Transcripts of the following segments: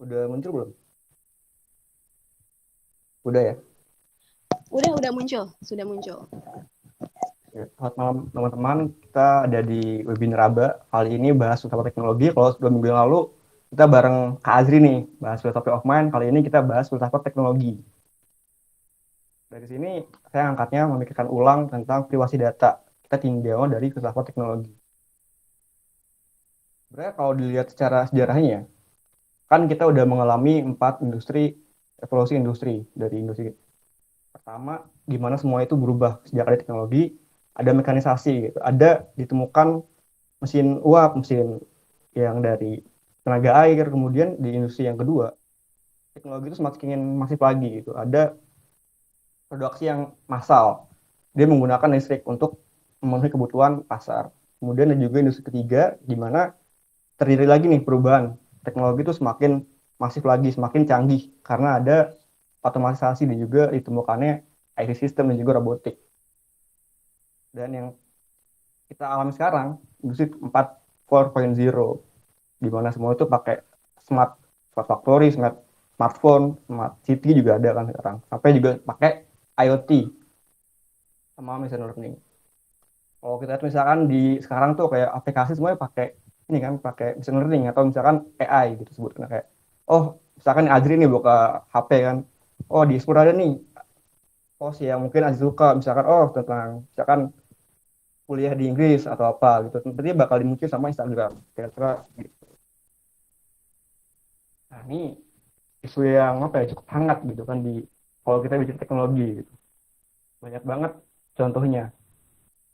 Udah muncul belum? Udah ya? Udah muncul, sudah muncul. Ya, selamat malam teman-teman. Kita ada di webinar Aba. Kali ini bahas filsafat teknologi. Kalau 2 minggu yang lalu kita bareng Kak Azri nih, bahas philosophy of mind. Kali ini kita bahas filsafat teknologi. Dari sini saya angkatnya memikirkan ulang tentang privasi data. Kita tinjau dari filsafat teknologi. Sebenarnya kalau dilihat secara sejarahnya, kan kita udah mengalami 4 evolusi industri. Dari industri pertama, gimana semua itu berubah sejak ada teknologi, ada mekanisasi gitu. Ada ditemukan mesin uap, mesin yang dari tenaga air, kemudian di industri yang kedua, teknologi itu semakin masif lagi gitu. Ada produksi yang massal. Dia menggunakan listrik untuk memenuhi kebutuhan pasar. Kemudian ada juga industri ketiga, di mana terdiri lagi nih perubahan. Teknologi itu semakin masif lagi, semakin canggih, karena ada otomatisasi dan juga ditemukannya IT system dan juga robotik. Dan yang kita alami sekarang, industri 4.0, di mana semua itu pakai smart smart factory, smartphone, smart city juga ada kan sekarang. Sampai juga pakai IoT sama machine learning. Kalau kita lihat misalkan di sekarang tuh kayak aplikasi semuanya pakai ini kan, pakai machine learning atau misalkan AI gitu sebutnya kayak, oh misalkan Azri nih buka HP kan, oh di Explore ada nih post yang mungkin Azri suka, misalkan oh tentang misalkan kuliah di Inggris atau apa gitu, nanti bakal dimuncul sama Instagram kira-kira gitu. Nah ini isu yang apa ya, cukup hangat gitu kan di kalau kita bicara teknologi gitu. Banyak banget contohnya.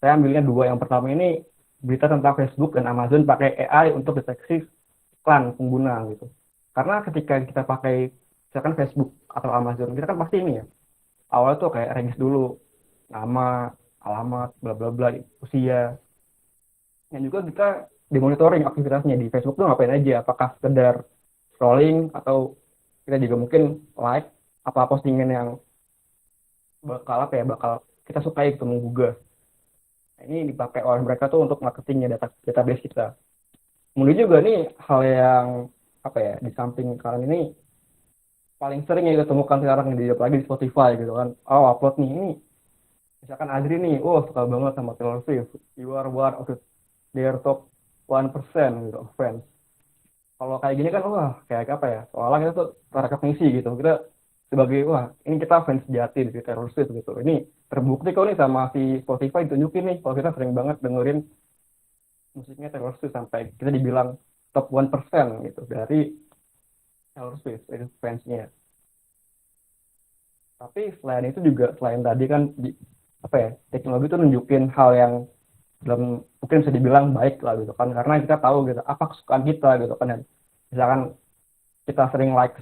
Saya ambilnya dua. Yang pertama ini berita tentang Facebook dan Amazon pakai AI untuk deteksi iklan pengguna gitu. Karena ketika kita pakai misalkan Facebook atau Amazon, kita kan pasti ini ya. Awalnya tuh kayak regis dulu nama, alamat, bla bla bla, usia. Dan juga kita dimonitoring aktivitasnya di Facebook tuh ngapain aja, apakah sekedar scrolling atau kita juga mungkin like apa postingan yang bakal apa ya, bakal kita sukai gitu menggugah. Nah, ini dipakai oleh mereka tuh untuk marketingnya database kita. Kemudian juga nih hal yang apa ya, di samping kalian ini paling sering yang kita temukan sekarang di apalagi di Spotify gitu kan. Oh upload nih ini misalkan Adri nih, oh suka banget sama Taylor Swift. You are one of their top 1% gitu fans. Kalau kayak gini kan wah kayak apa ya? Soalnya kita tuh terrekognisi gitu. Kita sebagai wah ini kita fans sejati di Taylor Swift gitu. Ini terbukti kok nih sama si Spotify tunjukin nih kalau kita sering banget dengerin musiknya Taylor Swift sampai kita dibilang top 1% gitu dari Taylor Swift itu fansnya. Tapi selain itu juga selain tadi kan apa ya, teknologi itu nunjukin hal yang dalam mungkin bisa dibilang baik lah gitu kan, karena kita tahu gitu apa kesukaan kita gitu kan. Dan misalkan kita sering like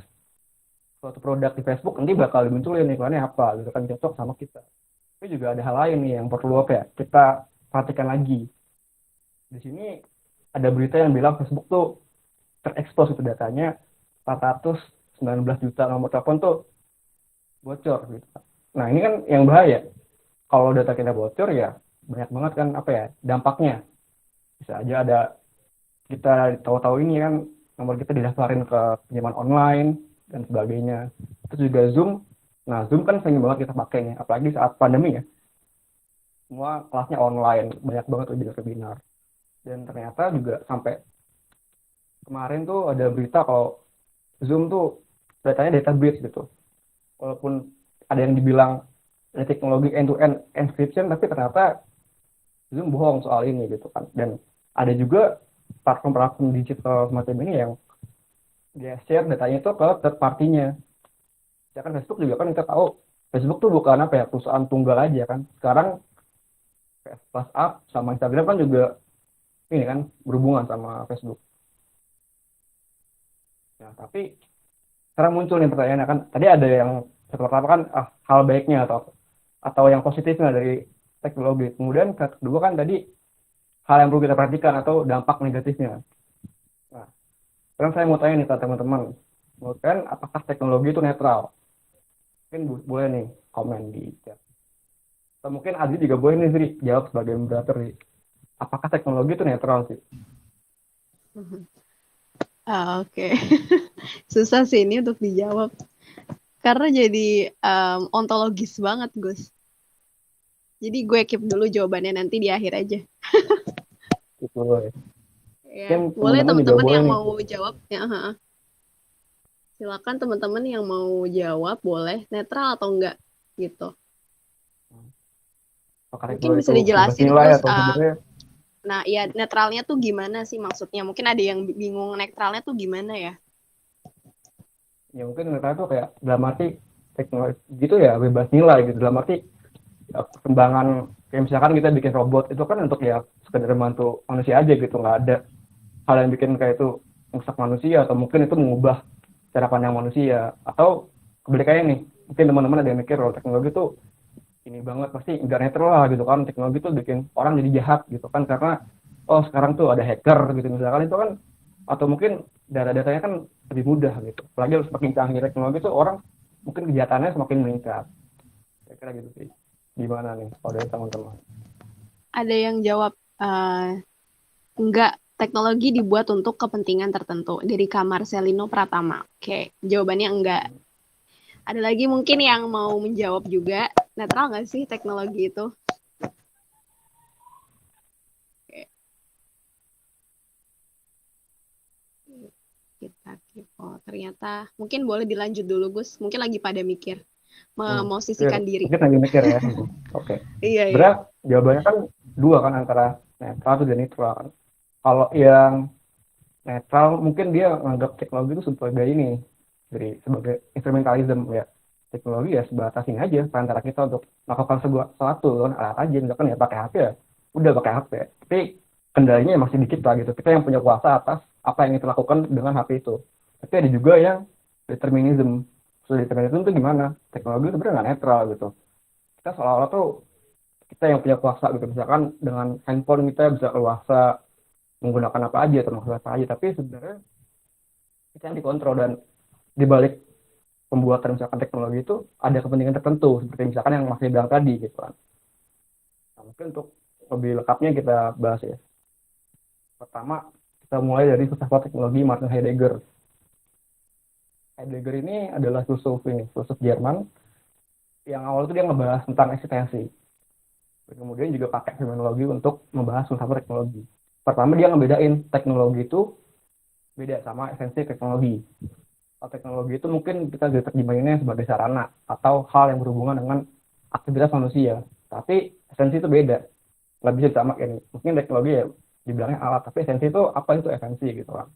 suatu produk di Facebook, nanti bakal dimunculin iklannya apa gitu kan, cocok sama kita. Tapi juga ada hal lain nih yang perlu apa ya kita perhatikan lagi. Di sini ada berita yang bilang Facebook tuh terekspos itu datanya 419 juta nomor telepon tuh bocor gitu. Nah ini kan yang bahaya. Kalau data kita bocor ya banyak banget kan apa ya dampaknya. Bisa aja ada kita tahu-tahu ini kan nomor kita didaftarin ke pinjaman online dan sebagainya. Terus juga Zoom. Nah Zoom kan sering banget kita pakai nih, apalagi saat pandemi ya. Semua kelasnya online, banyak banget webinar-webinar. Dan ternyata juga sampai kemarin tuh ada berita kalau Zoom tuh datanya data breach gitu. Walaupun ada yang dibilang ada teknologi end-to-end encryption, tapi ternyata Zoom bohong soal ini gitu kan. Dan ada juga platform-platform digital semacam ini yang dia share datanya itu ke third party-nya. Ya kan Facebook juga kan kita tahu Facebook tuh bukan apa ya perusahaan tunggal aja kan. Sekarang WhatsApp sama Instagram kan juga ini kan berhubungan sama Facebook. Nah, tapi sekarang muncul nih pertanyaannya kan. Tadi ada yang pertama kan hal baiknya atau yang positifnya dari teknologi. Kemudian kedua kan tadi hal yang perlu kita perhatikan atau dampak negatifnya. Nah, sekarang saya mau tanya nih ke teman-teman. Menurut kalian apakah teknologi itu netral? Mungkin boleh nih komen di chat. Atau mungkin Adi juga boleh nih Sri jawab sebagai moderator nih. Apakah teknologi itu netral sih? Oke. Susah sih ini untuk dijawab. Karena jadi ontologis banget, Gus. Jadi gue keep dulu jawabannya nanti di akhir aja. gitu ya. Ya, Mungkin boleh teman-teman juga teman-teman boleh yang nih. mau jawab. Ya, silakan teman-teman yang mau jawab boleh netral atau enggak gitu. Apakah Mungkin teknologi bisa itu bebas dijelasin nilai Gus. atau sebenarnya Nah, ya netralnya tuh gimana sih maksudnya? Mungkin ada yang bingung netralnya tuh gimana ya? ya mungkin mereka tuh kayak dalam arti teknologi gitu ya bebas nilai gitu dalam arti ya, perkembangan kayak misalkan kita bikin robot itu kan untuk ya sekedar membantu manusia aja gitu nggak ada hal yang bikin kayak itu merusak manusia atau mungkin itu mengubah cara pandang manusia atau kebalikannya nih mungkin teman-teman ada yang mikir kalau teknologi itu ini banget pasti nggak netral lah gitu kan teknologi tuh bikin orang jadi jahat gitu kan karena oh sekarang tuh ada hacker gitu misalkan itu kan atau mungkin data-datanya kan lebih mudah gitu apalagi harus semakin canggih teknologi tuh orang mungkin kejahatannya semakin meningkat kira-kira gitu sih gimana nih kalau dari teman-teman. Ada yang jawab enggak, teknologi dibuat untuk kepentingan tertentu dari Kamar Selino Pratama. Oke, jawabannya enggak. Ada lagi mungkin yang mau menjawab juga, netral nggak sih teknologi itu? Oke, kita keep. Oh, ternyata mungkin boleh dilanjut dulu, Gus. Mungkin lagi pada mikir, Clear. memosisikan diri. Mungkin lagi mikir ya. Oke. Iya, iya. Berat jawabannya kan dua kan antara netral dan neutral kan. Kalau yang netral mungkin dia menganggap teknologi itu sebagai ini dari sebagai instrumentalism ya teknologi ya sebatas ini aja antara kita untuk melakukan sebuah sesuatu kan alat aja misalkan ya pakai HP ya udah pakai HP tapi kendalinya masih di kita gitu kita yang punya kuasa atas apa yang kita lakukan dengan HP itu tapi ada juga yang determinism so, determinism itu gimana teknologi itu sebenarnya nggak netral gitu kita seolah-olah tuh kita yang punya kuasa gitu misalkan dengan handphone kita bisa kuasa menggunakan apa aja termasuk apa aja tapi sebenarnya kita yang dikontrol dan di balik pembuatan misalkan teknologi itu ada kepentingan tertentu seperti misalkan yang Mas bilang tadi gitu kan. Nah, mungkin untuk lebih lengkapnya kita bahas ya. Pertama kita mulai dari filsafat teknologi Martin Heidegger. Heidegger ini adalah filsuf Jerman yang awal itu dia ngebahas tentang eksistensi. Dan kemudian juga pakai fenomenologi untuk membahas filsafat teknologi. Pertama dia ngebedain teknologi itu beda sama esensi teknologi. Teknologi itu mungkin kita bisa terjemahinnya sebagai sarana atau hal yang berhubungan dengan aktivitas manusia. Tapi esensi itu beda. Nggak bisa disamakan. Mungkin teknologi ya dibilangnya alat, tapi esensi itu apa itu esensi gitu kan.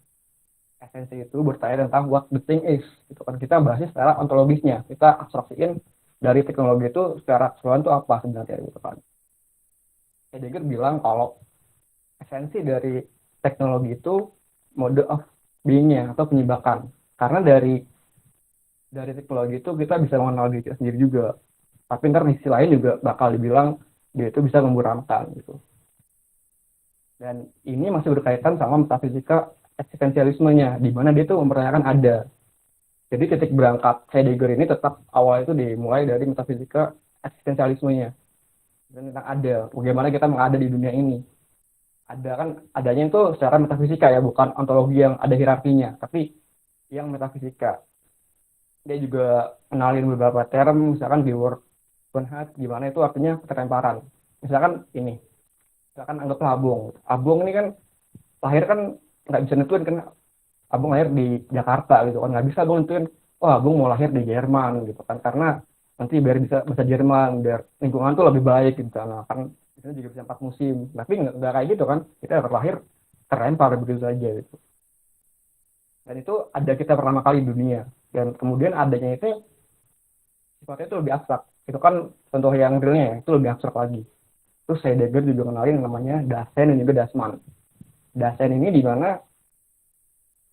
Esensi itu bertanya tentang what the thing is. Gitu kan. Kita bahasnya secara ontologisnya. Kita abstraksiin dari teknologi itu secara keseluruhan itu apa sebenarnya gitu kan. Heidegger bilang kalau esensi dari teknologi itu mode of being-nya atau penyebakan. Karena dari teknologi itu kita bisa mengenal diri kita sendiri juga. Tapi ntar di sisi lain juga bakal dibilang dia itu bisa memburamkan gitu. Dan ini masih berkaitan sama metafisika eksistensialismenya, di mana dia tuh mempertanyakan ada. Jadi titik berangkat Heidegger ini tetap awal itu dimulai dari metafisika eksistensialismenya. Dan tentang ada, bagaimana kita mengada di dunia ini. Ada kan adanya itu secara metafisika ya, bukan ontologi yang ada hierarkinya, tapi yang metafisika. Dia juga kenalin beberapa term, misalkan di word Bernhard, gimana itu artinya ketemparan. Misalkan ini, misalkan anggaplah Abung. Abung ini kan lahir kan nggak bisa nentuin kan Abung lahir di Jakarta gitu kan nggak bisa Abung nentuin oh Abung mau lahir di Jerman gitu kan karena nanti biar bisa bahasa Jerman biar lingkungan tuh lebih baik gitu nah, kan di sini juga bisa 4 musim tapi nggak kayak gitu kan kita terlahir terlempar begitu saja gitu dan itu ada kita pertama kali di dunia dan kemudian adanya itu sifatnya itu lebih abstrak itu kan contoh yang realnya ya, itu lebih abstrak lagi terus Heidegger juga kenalin namanya Dasein dan juga Dasman. Dasein ini di mana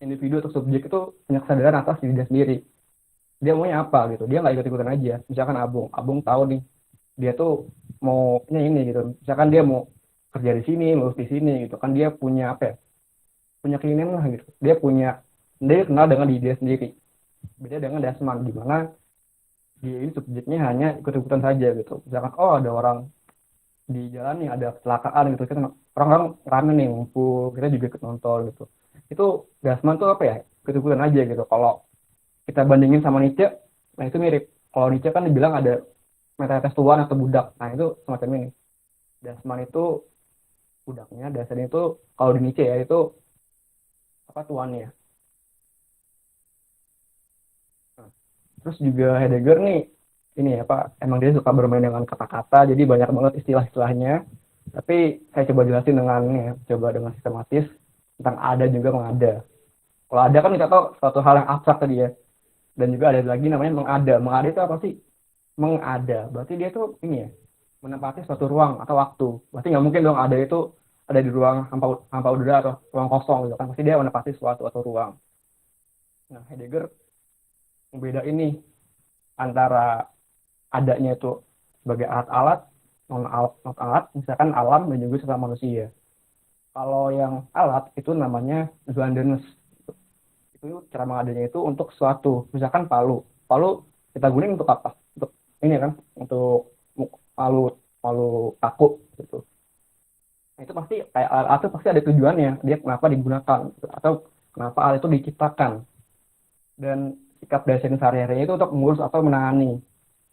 individu atau subjek itu punya kesadaran atas diri dia sendiri. Dia maunya apa gitu. Dia nggak ikut-ikutan aja. Misalkan Abung. Abung tahu nih. Dia tuh maunya ini gitu. Misalkan dia mau kerja di sini, lulus di sini gitu. Kan dia punya apa ya? Punya keinginan lah gitu. Dia kenal dengan diri dia sendiri. Beda dengan Dasman. Di mana dia ini subjeknya hanya ikut-ikutan saja gitu. Misalkan oh ada orang di jalan nih ada kecelakaan gitu. Kita orang-orang rame nih ngumpul. Kita juga ikut nonton gitu. itu Gassman tuh apa ya, ikut-ikutan aja gitu. Kalau kita bandingin sama Nietzsche, nah itu mirip. Kalau Nietzsche kan dibilang ada metafetes tuan atau budak, nah itu semacam ini. Gassman itu budaknya, dasarnya itu kalau di Nietzsche ya itu apa, tuannya. Nah, terus juga Heidegger nih, ini ya Pak, emang dia suka bermain dengan kata-kata, jadi banyak banget istilah-istilahnya. Tapi saya coba jelasin dengan ini ya, coba dengan sistematis tentang ada juga mengada. Kalau ada kan kita tahu suatu hal yang abstrak tadi ya. Dan juga ada lagi namanya mengada. Mengada itu apa sih? Mengada. Berarti dia tuh ini ya, menempati suatu ruang atau waktu. Berarti nggak mungkin dong ada itu ada di ruang hampa udara atau ruang kosong gitu kan. Pasti dia menempati suatu atau ruang. Nah, Heidegger membeda ini antara adanya itu sebagai alat-alat, non-alat, misalkan alam dan juga sesama manusia. Kalau yang alat itu namanya Zwandenes. Itu cara mengadanya itu untuk suatu, misalkan palu. Palu kita gunain untuk apa? Untuk ini kan, untuk palu palu kaku gitu. Nah, itu pasti kayak alat itu pasti ada tujuannya. Dia kenapa digunakan gitu. Atau kenapa alat itu diciptakan. Dan sikap dasar sehari-harinya itu untuk mengurus atau menangani.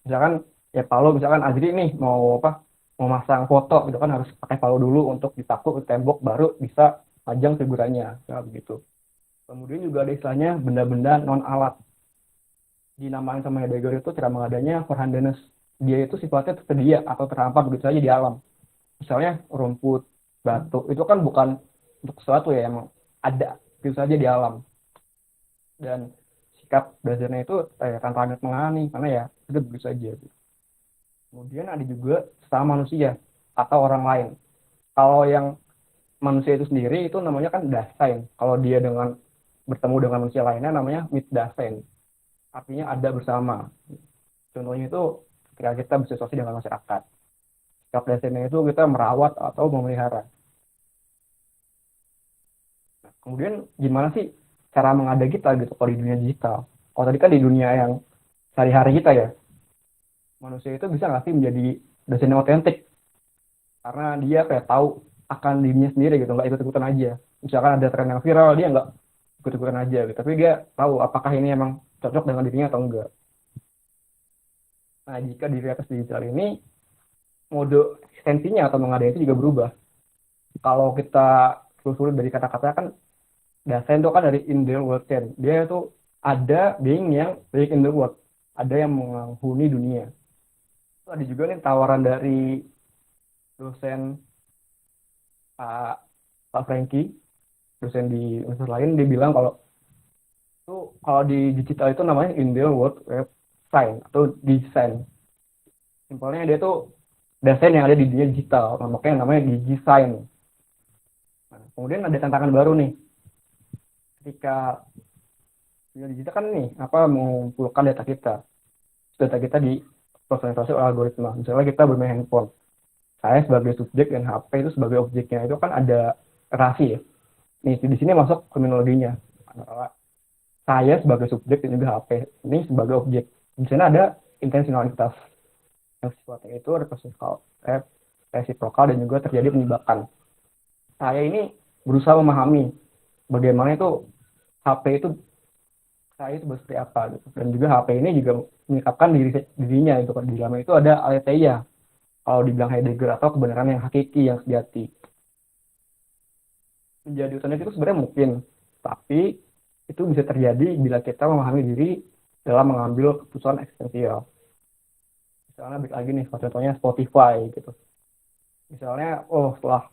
Misalkan ya palu, misalkan Azri nih mau apa? Mau masang foto gitu kan harus pakai palu dulu untuk ditakuk ke tembok baru bisa pajang figurannya. Ya, begitu. Kemudian juga ada istilahnya benda-benda non alat. Dinamain sama Heidegger itu cara mengadanya Vorhandenes. Dia itu sifatnya tersedia atau terdampar begitu saja di alam. Misalnya rumput, batu, itu kan bukan untuk sesuatu ya, emang ada begitu saja di alam. Dan sikap dasarnya itu tanpa mengalami, karena ya itu begitu saja. Kemudian ada juga sesama manusia atau orang lain. Kalau yang manusia itu sendiri itu namanya kan Dasein. Kalau dia dengan bertemu dengan manusia lainnya namanya Mitdasein. Artinya ada bersama. Contohnya itu ketika kita bersosialisasi dengan masyarakat. Sikap Daseinnya itu kita merawat atau memelihara. Nah, kemudian gimana sih cara mengada kita gitu kalau di dunia digital? Kalau tadi kan di dunia yang sehari-hari kita ya, manusia itu bisa nggak sih menjadi dosen yang otentik? Karena dia kayak tahu akan dirinya sendiri gitu, nggak ikut-ikutan aja. Misalkan ada tren yang viral, dia nggak ikut-ikutan aja gitu. Tapi dia tahu apakah ini emang cocok dengan dirinya atau enggak. Nah, jika di atas digital ini, mode eksistensinya atau mengadanya itu juga berubah. Kalau kita telusuri dari kata-kata kan, Dasein itu kan dari in the world chain. Dia itu ada being yang being in the world. Ada yang menghuni dunia. Ada juga nih tawaran dari dosen Pak, Pak Franky, dosen di universitas lain, dia bilang kalau itu kalau di digital itu namanya in the world web sign atau design. Simpelnya dia tuh desain yang ada di dunia digital, makanya namanya digisign. Nah, kemudian ada tantangan baru nih, ketika dunia digital kan nih apa mengumpulkan data kita diprosesasi oleh algoritma. Misalnya kita bermain handphone, saya sebagai subjek dan HP itu sebagai objeknya, itu kan ada relasi ya. Nih di sini masuk kriminologinya. Saya sebagai subjek dan juga HP ini sebagai objek. Di sana ada intensionalitas yang sifatnya itu resiprokal dan juga terjadi penyebabkan. Saya ini berusaha memahami bagaimana itu HP itu saya itu seperti apa gitu. Dan juga HP ini juga menyikapkan dirinya itu kan, di dalamnya itu ada aletheia. Kalau dibilang Heidegger atau kebenaran yang hakiki yang sejati. Menjadi otentik itu sebenarnya mungkin, tapi itu bisa terjadi bila kita memahami diri dalam mengambil keputusan eksistensial. Misalnya balik lagi nih, contohnya Spotify gitu. Misalnya, oh setelah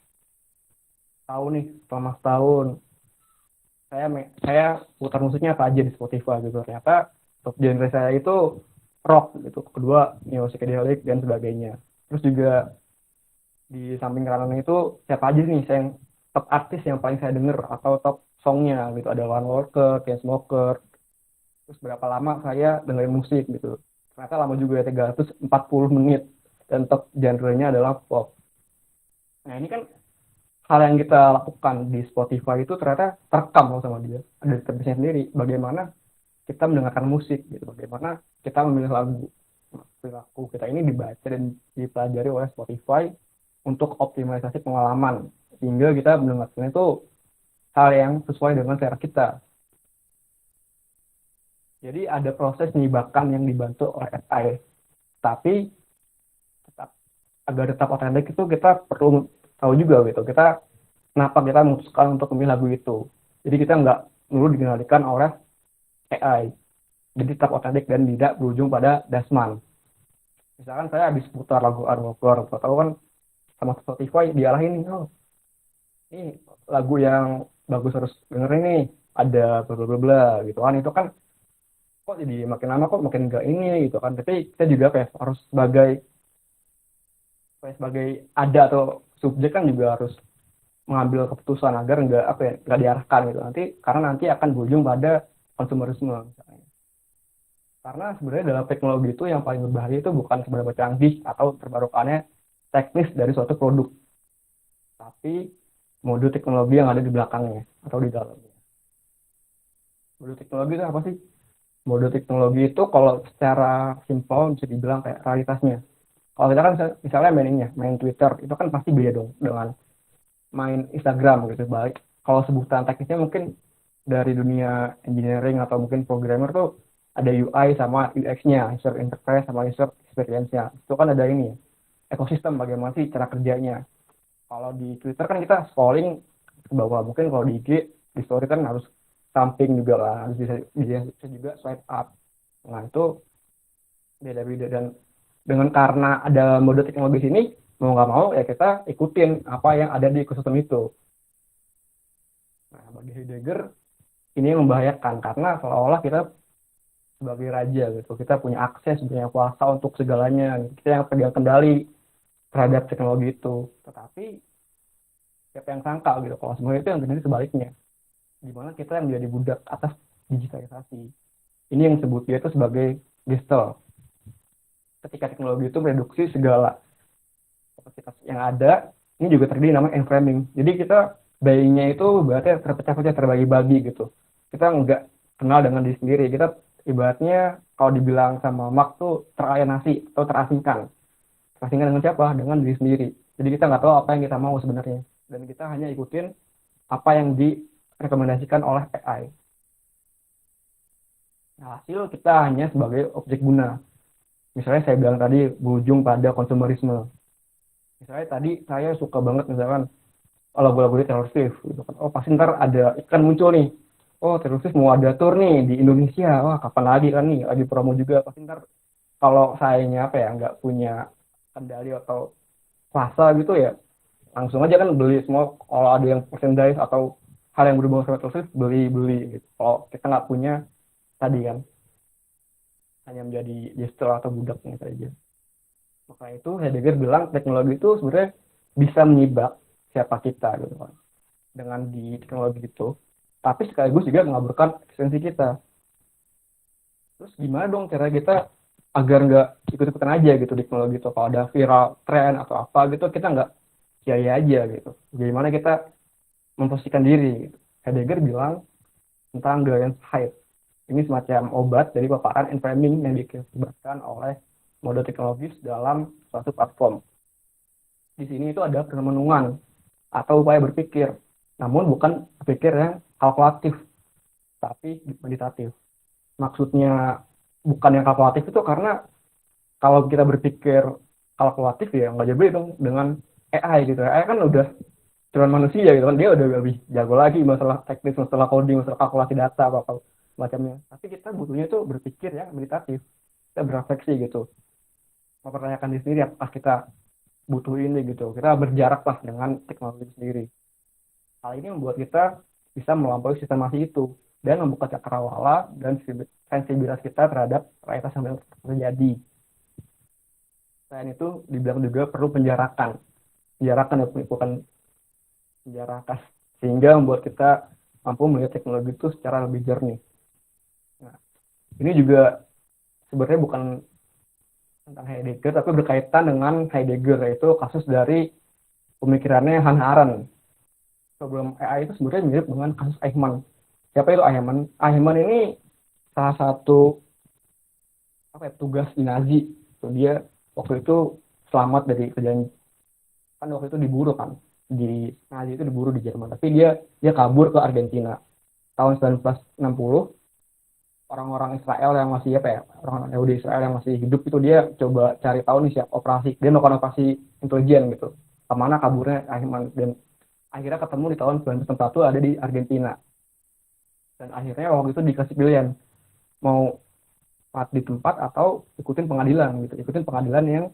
tahu nih, selama setahun, saya putar musiknya apa aja di Spotify gitu. Ternyata top genre saya itu rock gitu. Kedua, neo psychedelic dan sebagainya. Terus juga di samping kanan itu siapa aja nih saya yang top artis yang paling saya denger atau top songnya gitu. Ada One Walker, Chainsmokers. Terus berapa lama saya dengerin musik gitu. Ternyata lama juga ya, 340 menit. Dan top genre-nya adalah pop. Nah ini kan hal yang kita lakukan di Spotify itu ternyata terekam loh sama dia. Ada di terpisah sendiri. Bagaimana kita mendengarkan musik gitu. Bagaimana kita memilih lagu. Nah, perilaku kita ini dibaca dan dipelajari oleh Spotify untuk optimalisasi pengalaman. Sehingga kita mendengarkan itu hal yang sesuai dengan selera kita. Jadi ada proses menyibakan yang dibantu oleh AI. Tapi tetap agar tetap otentik itu kita perlu tahu juga gitu. Kenapa kita memutuskan untuk memilih lagu itu. Jadi kita nggak perlu dikendalikan oleh AI. Jadi tetap otentik dan tidak berujung pada dasman. Misalkan saya habis putar lagu Armogor, tahu kan sama Spotify diarahin nih, oh ini lagu yang bagus harus dengerin nih, ada bla bla bla bla gitu kan. Itu kan kok jadi makin lama kok makin enggak ini gitu kan. Tapi kita juga kayak harus sebagai ada atau subjek kan juga harus mengambil keputusan agar enggak apa ya enggak diarahkan gitu nanti karena nanti akan berujung pada konsumerisme misalnya. Karena sebenarnya dalam teknologi itu yang paling berbahaya itu bukan seberapa canggih atau terbarukannya teknis dari suatu produk, tapi mode teknologi yang ada di belakangnya atau di dalamnya. Mode teknologi itu apa sih? Mode teknologi itu kalau secara simpel bisa dibilang kayak realitasnya. Kalau kita kan misalnya main Twitter, itu kan pasti beda dong dengan main Instagram gitu. Baik, kalau sebutan teknisnya mungkin dari dunia engineering atau mungkin programmer tuh ada UI sama UX-nya, user interface sama user experience-nya. Itu kan ada ini ya, ekosistem bagaimana sih cara kerjanya. Kalau di Twitter kan kita scrolling ke bawah, mungkin kalau di IG, di story kan harus samping juga lah, bisa juga swipe up. Nah itu beda-beda dan dengan karena ada mode teknologi sini mau nggak mau ya kita ikutin apa yang ada di ekosistem itu. Nah bagi Heidegger ini yang membahayakan karena seolah-olah kita sebagai raja gitu kita punya akses punya kuasa untuk segalanya kita yang pegang kendali terhadap teknologi itu. Tetapi siapa yang sangka gitu kalau sebenarnya itu yang terjadi sebaliknya di mana kita yang menjadi budak atas digitalisasi. Ini yang disebut dia itu sebagai Gestalt. Ketika teknologi itu mereduksi segala kapasitas yang ada, ini juga terjadi namanya enframing. Jadi kita bayinya itu berarti terpecah-pecah terbagi-bagi gitu. Kita nggak kenal dengan diri sendiri. Kita ibaratnya kalau dibilang sama Mark tuh teralienasi atau terasingkan. Terasingkan dengan siapa? Dengan diri sendiri. Jadi kita nggak tahu apa yang kita mau sebenarnya. Dan kita hanya ikutin apa yang direkomendasikan oleh AI. Nah, hasil kita hanya sebagai objek guna. Misalnya saya bilang tadi berujung pada konsumerisme. Misalnya tadi saya suka banget misalkan lagu-lagu Taylor Swift gitu kan. Oh pasti ntar ada iklan muncul nih. Oh Taylor Swift mau ada tour nih di Indonesia. Wah kapan lagi kan nih lagi promo juga. Pasti ntar kalau sayanya apa ya nggak punya kendali atau kuasa gitu ya langsung aja kan beli semua. Kalau ada yang merchandise atau hal yang berhubungan sama Taylor Swift beli gitu. Kalau kita nggak punya tadi kan hanya menjadi gesture atau budaknya saja. Maka itu Heidegger bilang teknologi itu sebenarnya bisa menyibak siapa kita gitu kan dengan di teknologi itu, tapi sekaligus juga mengaburkan eksistensi kita. Terus gimana dong cara kita agar nggak ikut-ikutan aja gitu di teknologi itu kalau ada viral tren atau apa gitu kita nggak sia-sia aja gitu. Bagaimana kita memposisikan diri gitu. Heidegger bilang tentang Gleichheit. Ini semacam obat dari paparan enframing yang dikibatkan oleh mode teknologis dalam suatu platform. Di sini itu ada perenungan atau upaya berpikir, namun bukan berpikir yang kalkulatif, tapi meditatif. Maksudnya bukan yang kalkulatif itu karena kalau kita berpikir kalkulatif ya nggak jauh dong dengan AI gitu. AI kan udah cuma manusia gitu kan, dia udah lebih jago lagi masalah teknis, masalah coding, masalah kalkulasi data apa macamnya. Tapi kita butuhnya itu berpikir yang meditatif, kita berefleksi gitu, mempertanyakan diri sendiri apakah kita butuh ini gitu. Kita berjarak lah dengan teknologi sendiri. Hal ini membuat kita bisa melampaui sistemasi itu dan membuka cakrawala dan sensibilitas kita terhadap realitas yang terjadi. Selain itu dibilang juga perlu penjarakan ya bukan penjarakan sehingga membuat kita mampu melihat teknologi itu secara lebih jernih. Nah, ini juga sebenarnya bukan tentang Heidegger tapi berkaitan dengan Heidegger yaitu kasus dari pemikirannya Hannah Arendt. Problem AI itu sebenarnya mirip dengan kasus Eichmann. Siapa itu Eichmann? Eichmann ini salah satu tugas di Nazi. Dia waktu itu selamat dari kejadian kan waktu itu diburu kan di Nazi itu diburu di Jerman, tapi dia dia kabur ke Argentina tahun 1960. Orang-orang Israel yang masih apa ya, orang Yahudi Israel yang masih hidup itu dia coba cari tahu nih siapa operasi, dia melakukan operasi intelijen gitu kemana kaburnya Aiman, dan akhirnya ketemu di tahun 1961 ada di Argentina. Dan akhirnya waktu itu dikasih pilihan mau mati di tempat atau ikutin pengadilan gitu, ikutin pengadilan yang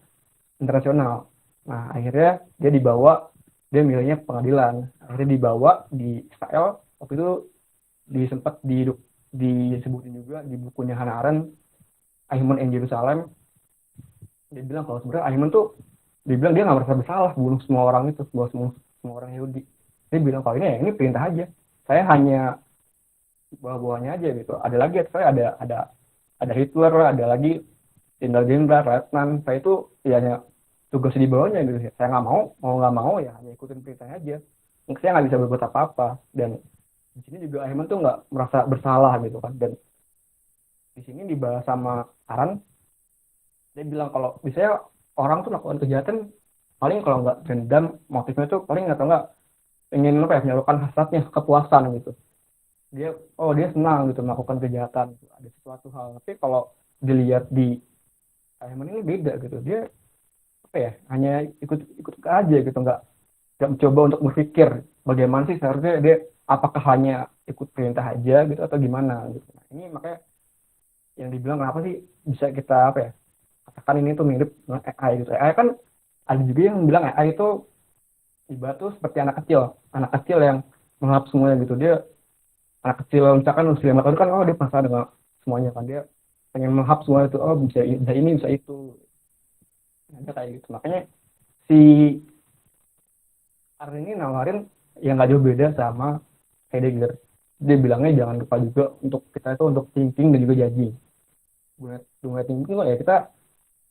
internasional. Nah akhirnya dia dibawa, dia milihnya pengadilan, akhirnya dibawa di Israel. Waktu itu sempat disebutin juga di bukunya Hannah Arendt, Aiman in Jerusalem. Dia bilang kalau sebenarnya Aiman tuh, dia bilang dia nggak merasa bersalah bunuh semua orang itu, bunuh semua orang Yahudi. Dia bilang kalau ini ya ini perintah aja, saya hanya bawa-bawanya aja gitu. Ada lagi saya ada Hitler, ada lagi jenderal-jenderal, letnan, saya itu ya hanya tugas di bawahnya gitu. Saya nggak mau nggak mau ya hanya ikutin perintahnya aja. Saya nggak bisa berbuat apa-apa. Dan di sini juga Aiman tuh nggak merasa bersalah gitu kan. Dan di sini dibahas sama Aran, dia bilang kalau misalnya orang tuh melakukan kejahatan paling kalau nggak dendam, motifnya tuh paling atau nggak ingin apa ya, menyalurkan hasratnya, kepuasan gitu. Dia senang gitu melakukan kejahatan gitu. Ada sesuatu hal, tapi kalau dilihat di Aiman ini beda gitu. Dia apa ya, hanya ikut ikut aja gitu, nggak mencoba untuk berpikir bagaimana sih seharusnya dia, apakah hanya ikut perintah aja gitu atau gimana gitu. Nah, ini makanya yang dibilang kenapa sih bisa kita apa ya, katakan ini tuh mirip dengan AI gitu. AI kan ada juga yang bilang AI itu ibarat tuh seperti anak kecil yang menghap semuanya gitu. Dia anak kecil misalkan usia 5 tahun kan, dia penasaran dengan semuanya kan, dia pengen menghap semua itu, bisa ini bisa itu, ada kayak gitu. Makanya si Arne ini nawarin yang nggak jauh beda sama Heidegger. Dia bilangnya jangan lupa juga untuk kita itu untuk thinking dan juga judging. Dunia thinking ya kita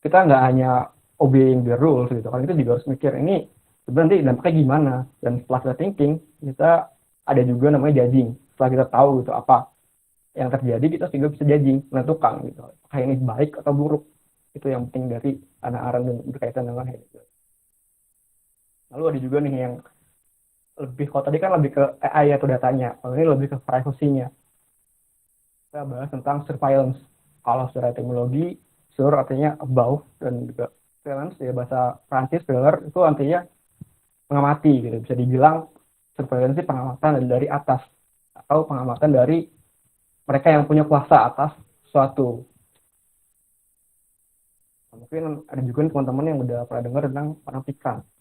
kita nggak hanya obeying the rules gitu kan, kita juga harus mikir ini sebenarnya dampaknya gimana. Dan setelah kita thinking, kita ada juga namanya judging. Setelah kita tahu gitu apa yang terjadi, kita juga bisa judging, menentukan gitu apakah ini baik atau buruk. Itu yang penting dari Hannah Arendt dan berkaitan dengan Heidegger. Lalu ada juga nih yang lebih, kalau tadi kan lebih ke AI atau datanya, kalau ini lebih ke privacy-nya. Kita bahas tentang surveillance. Kalau secara etimologi, sur artinya above, dan juga surveillance ya bahasa Prancis, surveiller itu artinya mengamati gitu. Bisa dibilang surveillance itu pengamatan dari atas atau pengamatan dari mereka yang punya kuasa atas suatu. Mungkin ada juga teman-teman yang udah pernah dengar tentang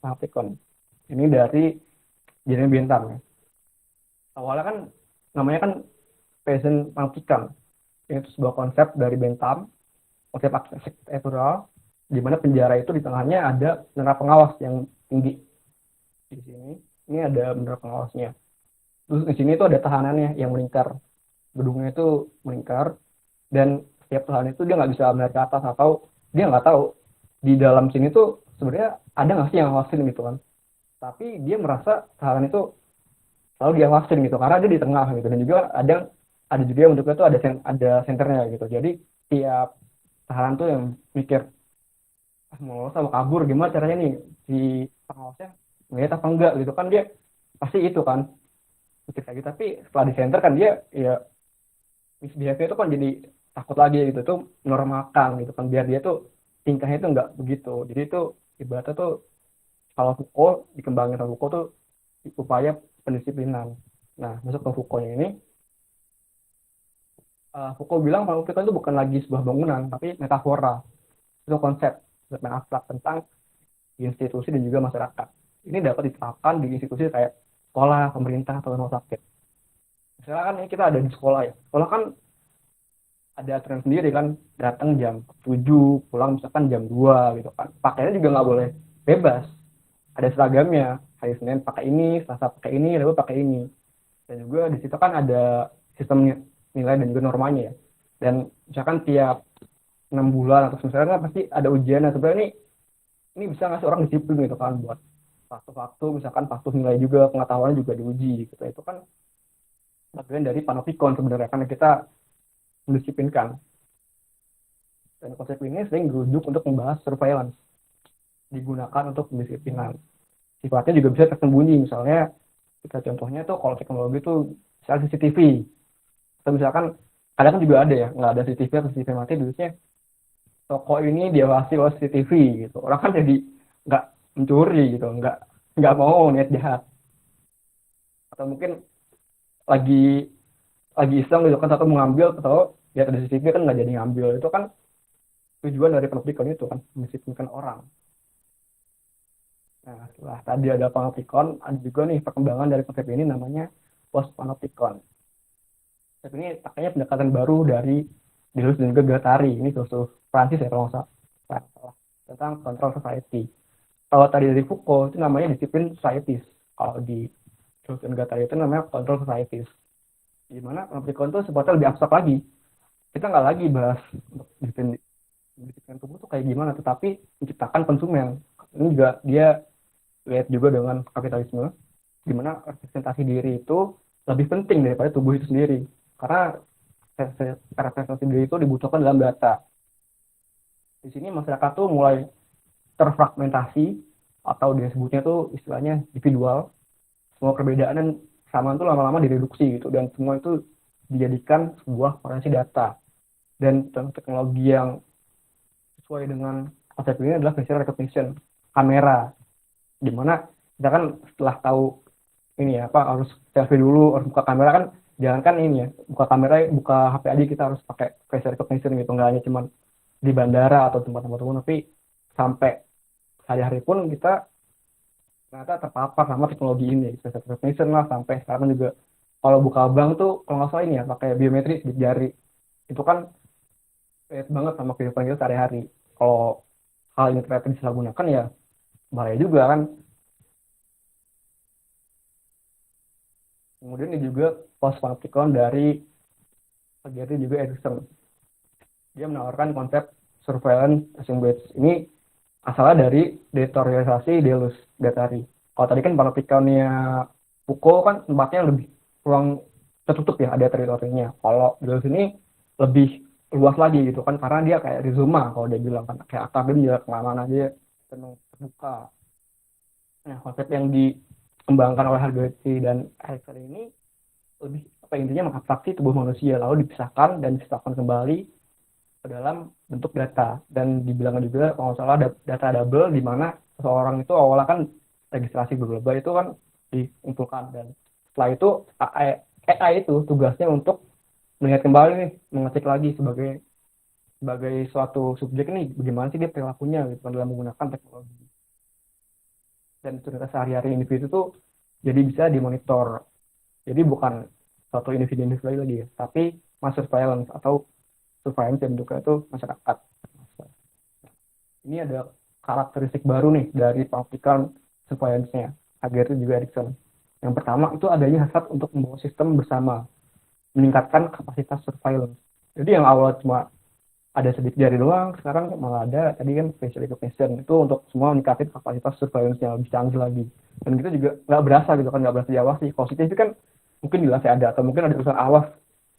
panopticon. Ini dari Jeremy Bentham ya. Awalnya kan namanya kan peasant panopticon. Itu sebuah konsep dari Bentham, konsep arsitektural, di mana penjara itu di tengahnya ada menara pengawas yang tinggi. Di sini ini ada menara pengawasnya. Terus di sini itu ada tahanannya yang melingkar. Gedungnya itu melingkar, dan setiap tahanan itu dia nggak bisa melihat ke atas, atau dia nggak tahu di dalam sini tuh sebenarnya ada nggak sih yang ngawasin gitu kan. Tapi dia merasa tahanan itu selalu diawasin gitu karena dia di tengah gitu. Dan juga ada juga yang bentuknya tuh ada senternya gitu. Jadi tiap tahanan tuh yang mikir, mau lolos sama kabur gimana caranya nih, si pengawasnya ngeliat apa enggak gitu kan, dia pasti itu kan mikir kayak gitu. Tapi setelah di center kan dia ya misbehavior itu kan jadi takut lagi gitu, tuh normalkan gitu kan, biar dia tuh tingkahnya itu enggak begitu. Jadi itu ibaratnya tuh kalau Foucault dikembangin sama Foucault tuh upaya pendisiplinan. Nah, masuk ke Foucault ini, Foucault bilang kalau kita itu bukan lagi sebuah bangunan, tapi metafora. Itu konsep yang abstrak tentang institusi dan juga masyarakat. Ini dapat diterapkan di institusi kayak sekolah, pemerintah, atau rumah sakit. Misalnya kan ini kita ada di sekolah ya. Sekolah kan ada aturan sendiri kan, datang jam 7, pulang misalkan jam 2 gitu kan. Pakainya juga nggak boleh bebas. Ada seragamnya. Hari Senin pakai ini, Selasa pakai ini, Rabu pakai ini. Dan juga di situ kan ada sistem nilai dan juga normanya ya. Dan misalkan tiap 6 bulan atau misalnya kan pasti ada ujian. Nah, sebenarnya ini bisa ngasih orang disiplin gitu kan, buat waktu-waktu misalkan waktu nilai juga, pengetahuannya juga diuji gitu. Itu kan bagian dari panopticon sebenarnya, karena kita mendisiplinkan. Dan konsep ini sering dirujuk untuk membahas surveillance, digunakan untuk pendisiplinan. sifatnya juga bisa tersembunyi. Misalnya kita contohnya tuh kalau teknologi tuh misalnya CCTV, atau misalkan kadang kan juga ada ya nggak ada CCTV atau CCTV mati biasanya toko ini diawasi oleh CCTV gitu. Orang kan jadi nggak mencuri gitu, nggak mau niat jahat. Atau mungkin lagi lagi iseng gitu kan satu mengambil atau lihat ada CCTV kan nggak jadi ngambil. Itu kan tujuan dari panoptikon itu kan mendisiplinkan orang. Nah, setelah tadi ada panoptikon, ada juga nih perkembangan dari konsep ini namanya post panoptikon. Konsep ini pakainya pendekatan baru dari Deleuze dan juga Guattari. Ini filsuf Prancis ya kalau nggak salah. Tentang control society. Kalau tadi dari Foucault itu namanya disiplin societies. Kalau di Deleuze dan Guattari itu namanya control societies. Di mana panoptikon itu sebetulnya lebih abstrak lagi. Kita nggak lagi bahas untuk disiplin tubuh itu kayak gimana, tetapi menciptakan konsumen. Ini juga dia lihat juga dengan kapitalisme, di mana representasi diri itu lebih penting daripada tubuh itu sendiri. Karena representasi diri itu dibutuhkan dalam data. Di sini masyarakat tuh mulai terfragmentasi, atau dia sebutnya tuh istilahnya individual. Semua perbedaan dan kesamaan itu lama-lama direduksi gitu, dan semua itu dijadikan sebuah potensi data. Dan teknologi yang sesuai dengan konsep ini adalah facial recognition, kamera, di mana kita kan setelah tahu ini ya apa harus selfie dulu, harus buka kamera kan, jangan kan ini ya buka kamera buka HP aja kita harus pakai face recognition gitu, nggak hanya cuman di bandara atau tempat-tempat umum, tapi sampai sehari-hari pun kita ternyata terpapar sama teknologi ini, face recognition lah. Sampai sekarang juga kalau buka bank tuh kalau nggak salah ini ya pakai biometrik di jari, itu kan relate banget sama kehidupan kita sehari-hari. Kalau hal ini ternyata disalahgunakan ya bahaya juga kan. Kemudian ini juga post panoptikon dari Gary juga Erikson. Dia menawarkan konsep surveillance assemblage. Ini asalnya dari deteriorisasi Deleuze Guattari. Kalau tadi kan panoptikonnya Foucault kan tempatnya lebih ruang tertutup ya, ada teritorinya. Kalau Deleuze ini lebih luas lagi gitu kan, karena dia kayak rizoma kalau dia bilang kan, kayak akadem dia kemana-mana dia penuh terbuka. Nah, konsep yang dikembangkan oleh Hargati dan Erikson ini lebih apa intinya mengabstraksi tubuh manusia lalu dipisahkan dan disatukan kembali ke dalam bentuk data. Dan dibilang juga kalau nggak salah data double, di mana seseorang itu awalnya kan registrasi global itu kan dikumpulkan, dan setelah itu AI itu tugasnya untuk melihat kembali nih, mengecek lagi sebagai suatu subjek nih bagaimana sih dia perilakunya gitu kan dalam menggunakan teknologi. Dan ternyata sehari-hari individu tuh jadi bisa dimonitor. Jadi bukan suatu individu lagi ya, tapi mass surveillance atau surveillance yang bentuknya itu masyarakat. Ini ada karakteristik baru nih dari panoptikon surveillance-nya, Agar juga Erikson. Yang pertama itu adanya hasrat untuk membawa sistem bersama, meningkatkan kapasitas surveillance. Jadi yang awal cuma ada sedikit jari doang, sekarang malah ada tadi kan facial recognition, itu untuk semua meningkatkan kapasitas surveillance yang lebih canggih lagi. Dan kita juga nggak berasa gitu kan, nggak berasa diawasi. Kalau CCTV kan mungkin jelas ya ada, atau mungkin ada urusan awas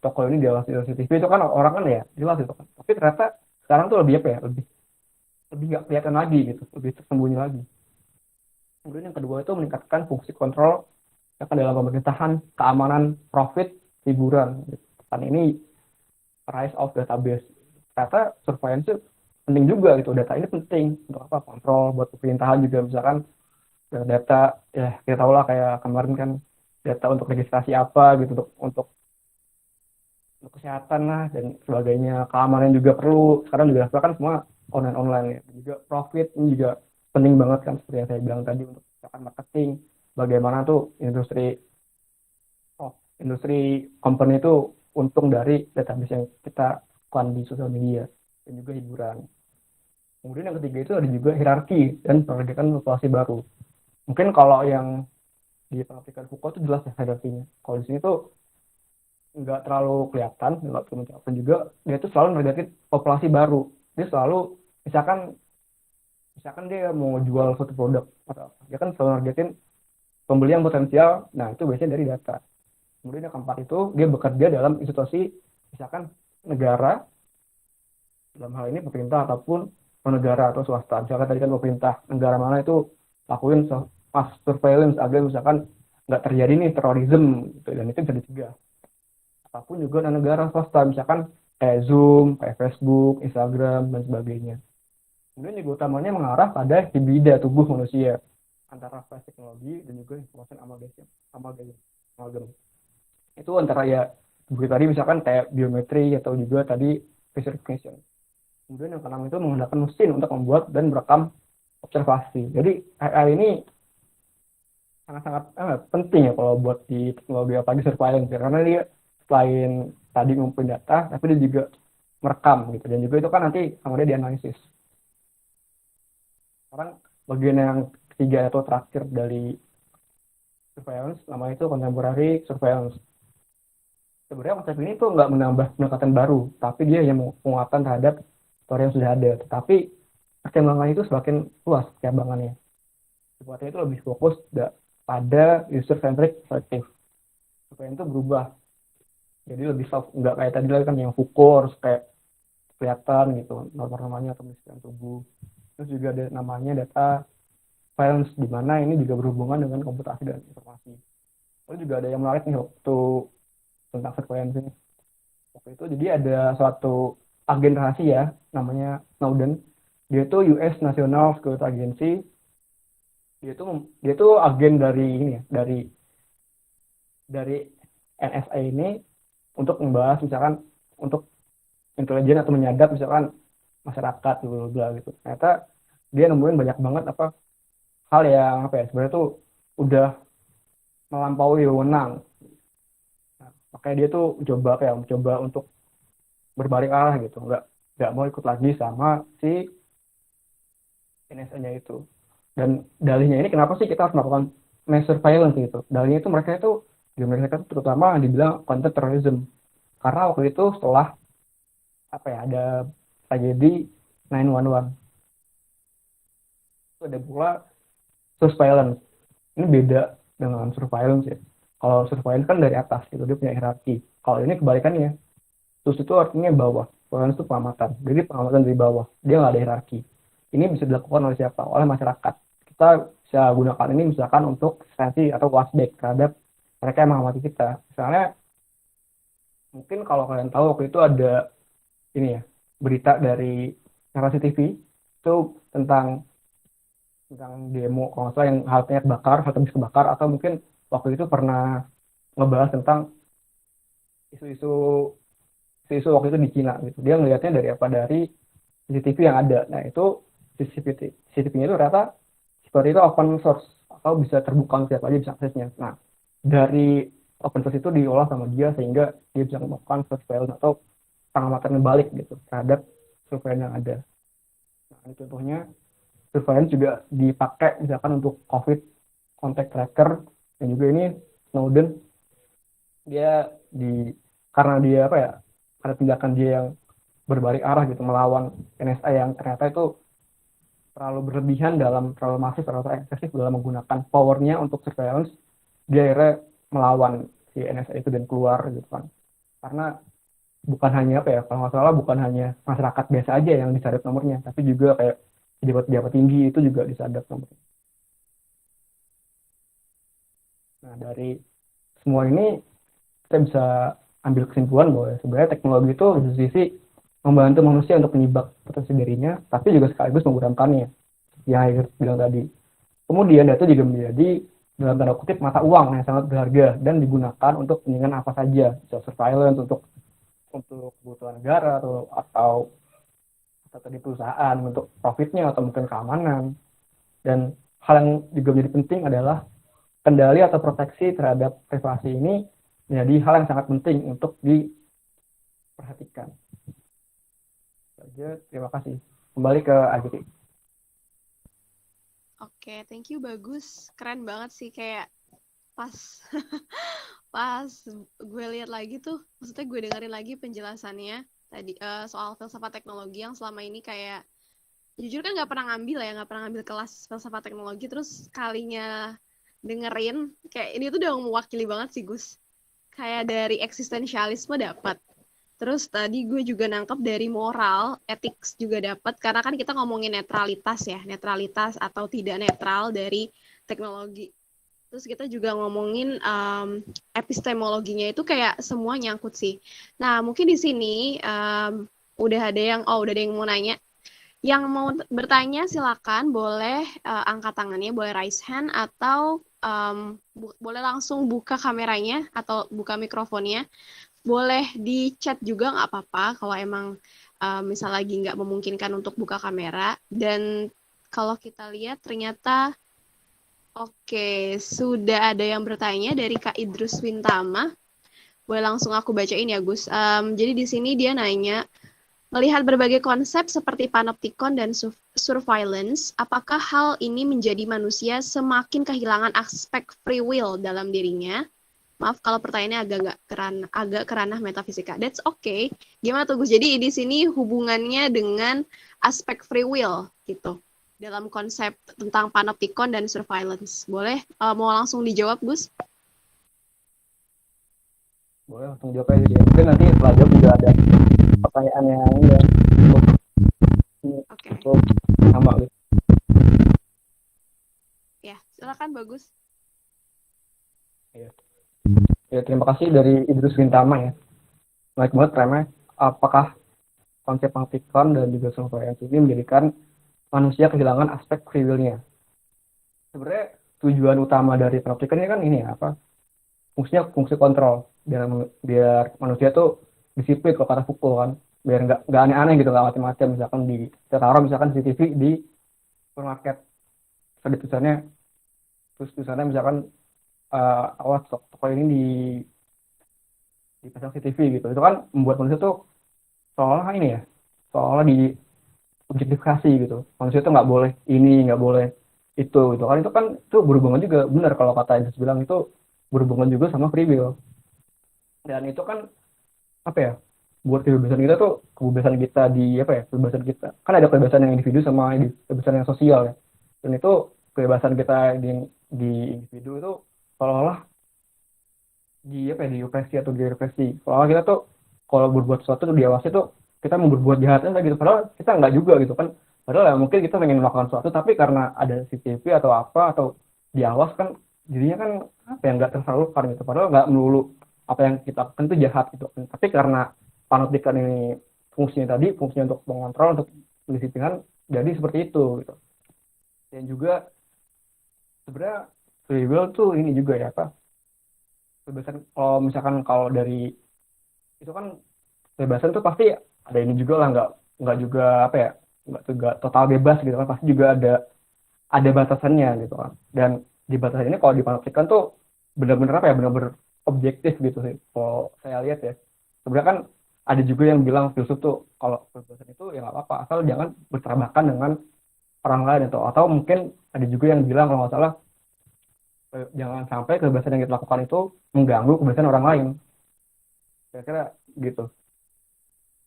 toko ini diawasi oleh CCTV, itu kan orang kan ya jelas itu kan. Tapi ternyata sekarang tuh lebih apa ya, lebih nggak kelihatan lagi gitu, lebih tersembunyi lagi. Kemudian yang kedua itu meningkatkan fungsi kontrol yang dalam pemerintahan, keamanan, profit, hiburan. Kan ini rise of database. Ternyata surveillance penting juga gitu, data ini penting untuk apa, kontrol buat pemerintahan juga. Misalkan data ya kita tahu lah kayak kemarin kan data untuk registrasi apa gitu, untuk kesehatan lah dan sebagainya, keamanan juga perlu. Sekarang juga kan semua online ya. Juga profit ini juga penting banget kan, seperti yang saya bilang tadi, untuk misalkan marketing, bagaimana tuh industri company itu untung dari database yang kita lakukan di sosial media, dan juga hiburan. Kemudian yang ketiga itu ada juga hierarki dan perbedaan populasi baru. Mungkin kalau yang di pengertian Foucault itu jelas ya hierarkinya. Kalau di sini tuh nggak terlalu kelihatan, nggak terlalu menceritakan juga. Dia tuh selalu menargetin populasi baru. Dia selalu misalkan dia mau jual suatu produk atau apa, dia kan selalu nargetin pembeli yang potensial. Nah itu biasanya dari data. Kemudian yang keempat itu dia bekerja dalam institusi misalkan negara, dalam hal ini pemerintah ataupun negara atau swasta. Misalkan tadi kan pemerintah negara mana itu lakuin mass surveillance agar misalkan nggak terjadi nih terorisme gitu, dan itu bisa dicegah. Apapun juga negara swasta, misalkan kayak Zoom, kayak Facebook, Instagram, dan sebagainya. Kemudian juga utamanya mengarah pada hibrida tubuh manusia antara flash teknologi dan juga information amalgam. Itu antara ya seperti tadi misalkan kayak biometri atau juga tadi face recognition. Kemudian yang keenam itu menggunakan mesin untuk membuat dan merekam observasi. Jadi AI ini sangat-sangat penting ya kalau buat di teknologi apalagi surveillance ya, karena dia selain tadi ngumpulin data, tapi dia juga merekam gitu, dan juga itu kan nanti sama dia dianalisis. Sekarang bagian yang ketiga atau terakhir dari surveillance, namanya itu contemporary surveillance. Sebenarnya konsep ini tuh nggak menambah pendekatan baru, tapi dia yang menguatkan terhadap teori yang sudah ada. Tetapi perkembangan itu semakin luas perkembangannya. Sifatnya itu lebih fokus pada user centric perspective. Surveillance itu berubah, jadi lebih soft, nggak kayak tadi lagi kan yang Foucault kayak kelihatan gitu norma-normanya atau misalkan tubuh. Terus juga ada namanya data science, di mana ini juga berhubungan dengan komputasi dan informasi. Lalu juga ada yang menarik nih waktu tentang surveillance ini. Waktu itu jadi ada suatu agen rahasia namanya Snowden. Dia itu US National Security Agency. Dia itu agen dari ini ya, dari NSA ini untuk membahas misalkan untuk intelijen atau menyadap misalkan masyarakat gitu. Ternyata dia nemuin banyak banget hal yang sebenarnya tuh udah melampaui wewenang. Nah, makanya dia tuh mencoba untuk berbalik arah gitu, nggak mau ikut lagi sama si NSA-nya itu. Dan dalihnya ini kenapa sih kita harus melakukan mass surveillance gitu? Dalihnya itu mereka itu di Amerika itu terutama dibilang counter terrorism, karena waktu itu setelah ada tragedi 9/11 itu ada pula surveillance. Ini beda dengan surveillance ya. Kalau surveillance kan dari atas gitu, dia punya hierarki. Kalau ini kebalikannya. Sus itu artinya bawah. Surveillance itu pengamatan. Jadi pengamatan dari bawah. Dia nggak ada hierarki. Ini bisa dilakukan oleh siapa? Oleh masyarakat. Kita bisa gunakan ini misalkan untuk sensi atau watchback terhadap mereka yang mengamati kita. Misalnya, mungkin kalau kalian tahu waktu itu ada ini ya, berita dari narasi TV itu tentang demo kalau nggak salah yang halte bis kebakar, atau mungkin waktu itu pernah ngebahas tentang isu-isu waktu itu di Cina gitu. Dia ngelihatnya dari CCTV yang ada. Nah itu CCTV-nya itu ternyata seperti itu open source atau bisa terbuka, siapa aja bisa aksesnya. Nah dari open source itu diolah sama dia sehingga dia bisa melakukan surveillance atau pengamatan balik gitu terhadap surveillance yang ada. Nah ini contohnya. Surveillance juga dipakai misalkan untuk COVID contact tracker, dan juga ini Snowden dia karena dia ada tindakan dia yang berbalik arah gitu melawan NSA yang ternyata itu terlalu berlebihan terlalu masif atau eksesif dalam menggunakan powernya untuk surveillance. Dia akhirnya melawan si NSA itu dan keluar gitu kan, karena bukan hanya kalau nggak salah bukan hanya masyarakat biasa aja yang disadap nomornya, tapi juga kayak pejabat-pejabat tinggi itu juga disadap nomornya. Nah dari semua ini kita bisa ambil kesimpulan bahwa sebenarnya teknologi itu di sisi membantu manusia untuk menyibak potensi dirinya, tapi juga sekaligus menggunakannya yang saya bilang tadi. Kemudian data juga menjadi dalam tanda kutip mata uang yang sangat berharga dan digunakan untuk kepentingan apa saja, bisa surveillance untuk kebutuhan negara atau tadi perusahaan untuk profitnya atau mungkin keamanan. Dan hal yang juga menjadi penting adalah kendali atau proteksi terhadap privasi ini menjadi hal yang sangat penting untuk diperhatikan. Terima kasih. Kembali ke Ajri. Oke, thank you, bagus. Keren banget sih, kayak pas pas gue lihat lagi tuh, maksudnya gue dengerin lagi penjelasannya tadi soal filsafat teknologi yang selama ini kayak jujur kan nggak pernah ngambil kelas filsafat teknologi, terus kalinya dengerin kayak ini tuh udah mewakili banget sih Gus. Kayak dari eksistensialisme dapat. Terus tadi gue juga nangkep dari moral, ethics juga dapat, karena kan kita ngomongin netralitas ya, netralitas atau tidak netral dari teknologi. Terus kita juga ngomongin epistemologinya itu kayak semua nyangkut sih. Nah, mungkin di sini udah ada yang mau nanya. Yang mau bertanya silakan boleh angkat tangannya, boleh raise hand atau boleh langsung buka kameranya atau buka mikrofonnya. Boleh di chat juga nggak apa-apa kalau emang misal lagi nggak memungkinkan untuk buka kamera. Dan kalau kita lihat ternyata oke, sudah ada yang bertanya dari Kak Idrus Wintama. Boleh langsung aku bacain ya, Gus. Jadi di sini dia nanya, melihat berbagai konsep seperti panopticon dan surveillance, apakah hal ini menjadi manusia semakin kehilangan aspek free will dalam dirinya? Maaf kalau pertanyaannya agak keranah metafisika. That's okay. Gimana tuh Gus? Jadi di sini hubungannya dengan aspek free will gitu dalam konsep tentang panopticon dan surveillance. Boleh mau langsung dijawab Gus? Boleh langsung jawab aja dia. Mungkin nanti setelah jawab juga ada pertanyaan yang ya, Oke. untuk sama gitu. Ya, silakan bagus. Ya, terima kasih dari Idrus Wintama ya. Menarik banget karena apakah konsep panopticon dan juga surveillance ini menjadikan manusia kehilangan aspek free will-nya. Sebenarnya tujuan utama dari panopticon ini kan ini ya, apa? Fungsinya fungsi kontrol biar manusia tuh disiplin kalau kata Foucault kan, biar nggak aneh-aneh gitu, nggak macam-macam. Misalkan kita taruh misalkan CCTV di supermarket, terus tulisannya misalkan awas toko ini dipasang CCTV gitu. Itu kan membuat manusia tuh seolah ini ya, seolah di objektifikasi gitu. Manusia tuh nggak boleh ini, nggak boleh itu gitu kan. Itu berhubungan juga, benar kalau kata Idris bilang, itu berhubungan juga sama free will. Dan itu kan apa ya, buat kebebasan kita tuh, kebebasan kita di apa ya, kebebasan kita kan ada kebebasan yang individu sama kebebasan yang sosial ya. Dan itu kebebasan kita di individu itu seolah-olah di apa ya, di opresi atau di represi. Seolah kita tuh kalau berbuat sesuatu tuh diawasi tuh kita mau berbuat jahatnya gitu, padahal kita nggak juga gitu kan. Padahal ya mungkin kita pengen melakukan sesuatu, tapi karena ada CCTV atau apa atau diawas kan, jadinya kan apa yang nggak tersalurkan gitu. Padahal nggak melulu apa yang kita lakukan itu jahat gitu kan. Tapi karena panoptikan ini fungsinya untuk mengontrol, untuk mendisiplinkan, jadi seperti itu gitu. Dan juga sebenarnya free will tuh ini juga ya, apa, kebebasan. Kalau misalkan kalau dari itu kan, kebebasan tuh pasti ada ini juga lah, nggak juga apa ya, nggak total bebas gitu kan, pasti juga ada batasannya gitu kan. Dan di batasan ini kalau dipanoptikan tuh benar-benar apa ya, benar-benar objektif gitu sih kalau saya lihat ya. Sebenarnya kan ada juga yang bilang, filsuf tuh, kalau kebebasan itu ya nggak apa-apa asal jangan bertabrakan dengan orang lain, atau mungkin ada juga yang bilang kalau nggak salah, jangan sampai kebebasan yang kita lakukan itu mengganggu kebebasan orang lain. Kira-kira gitu.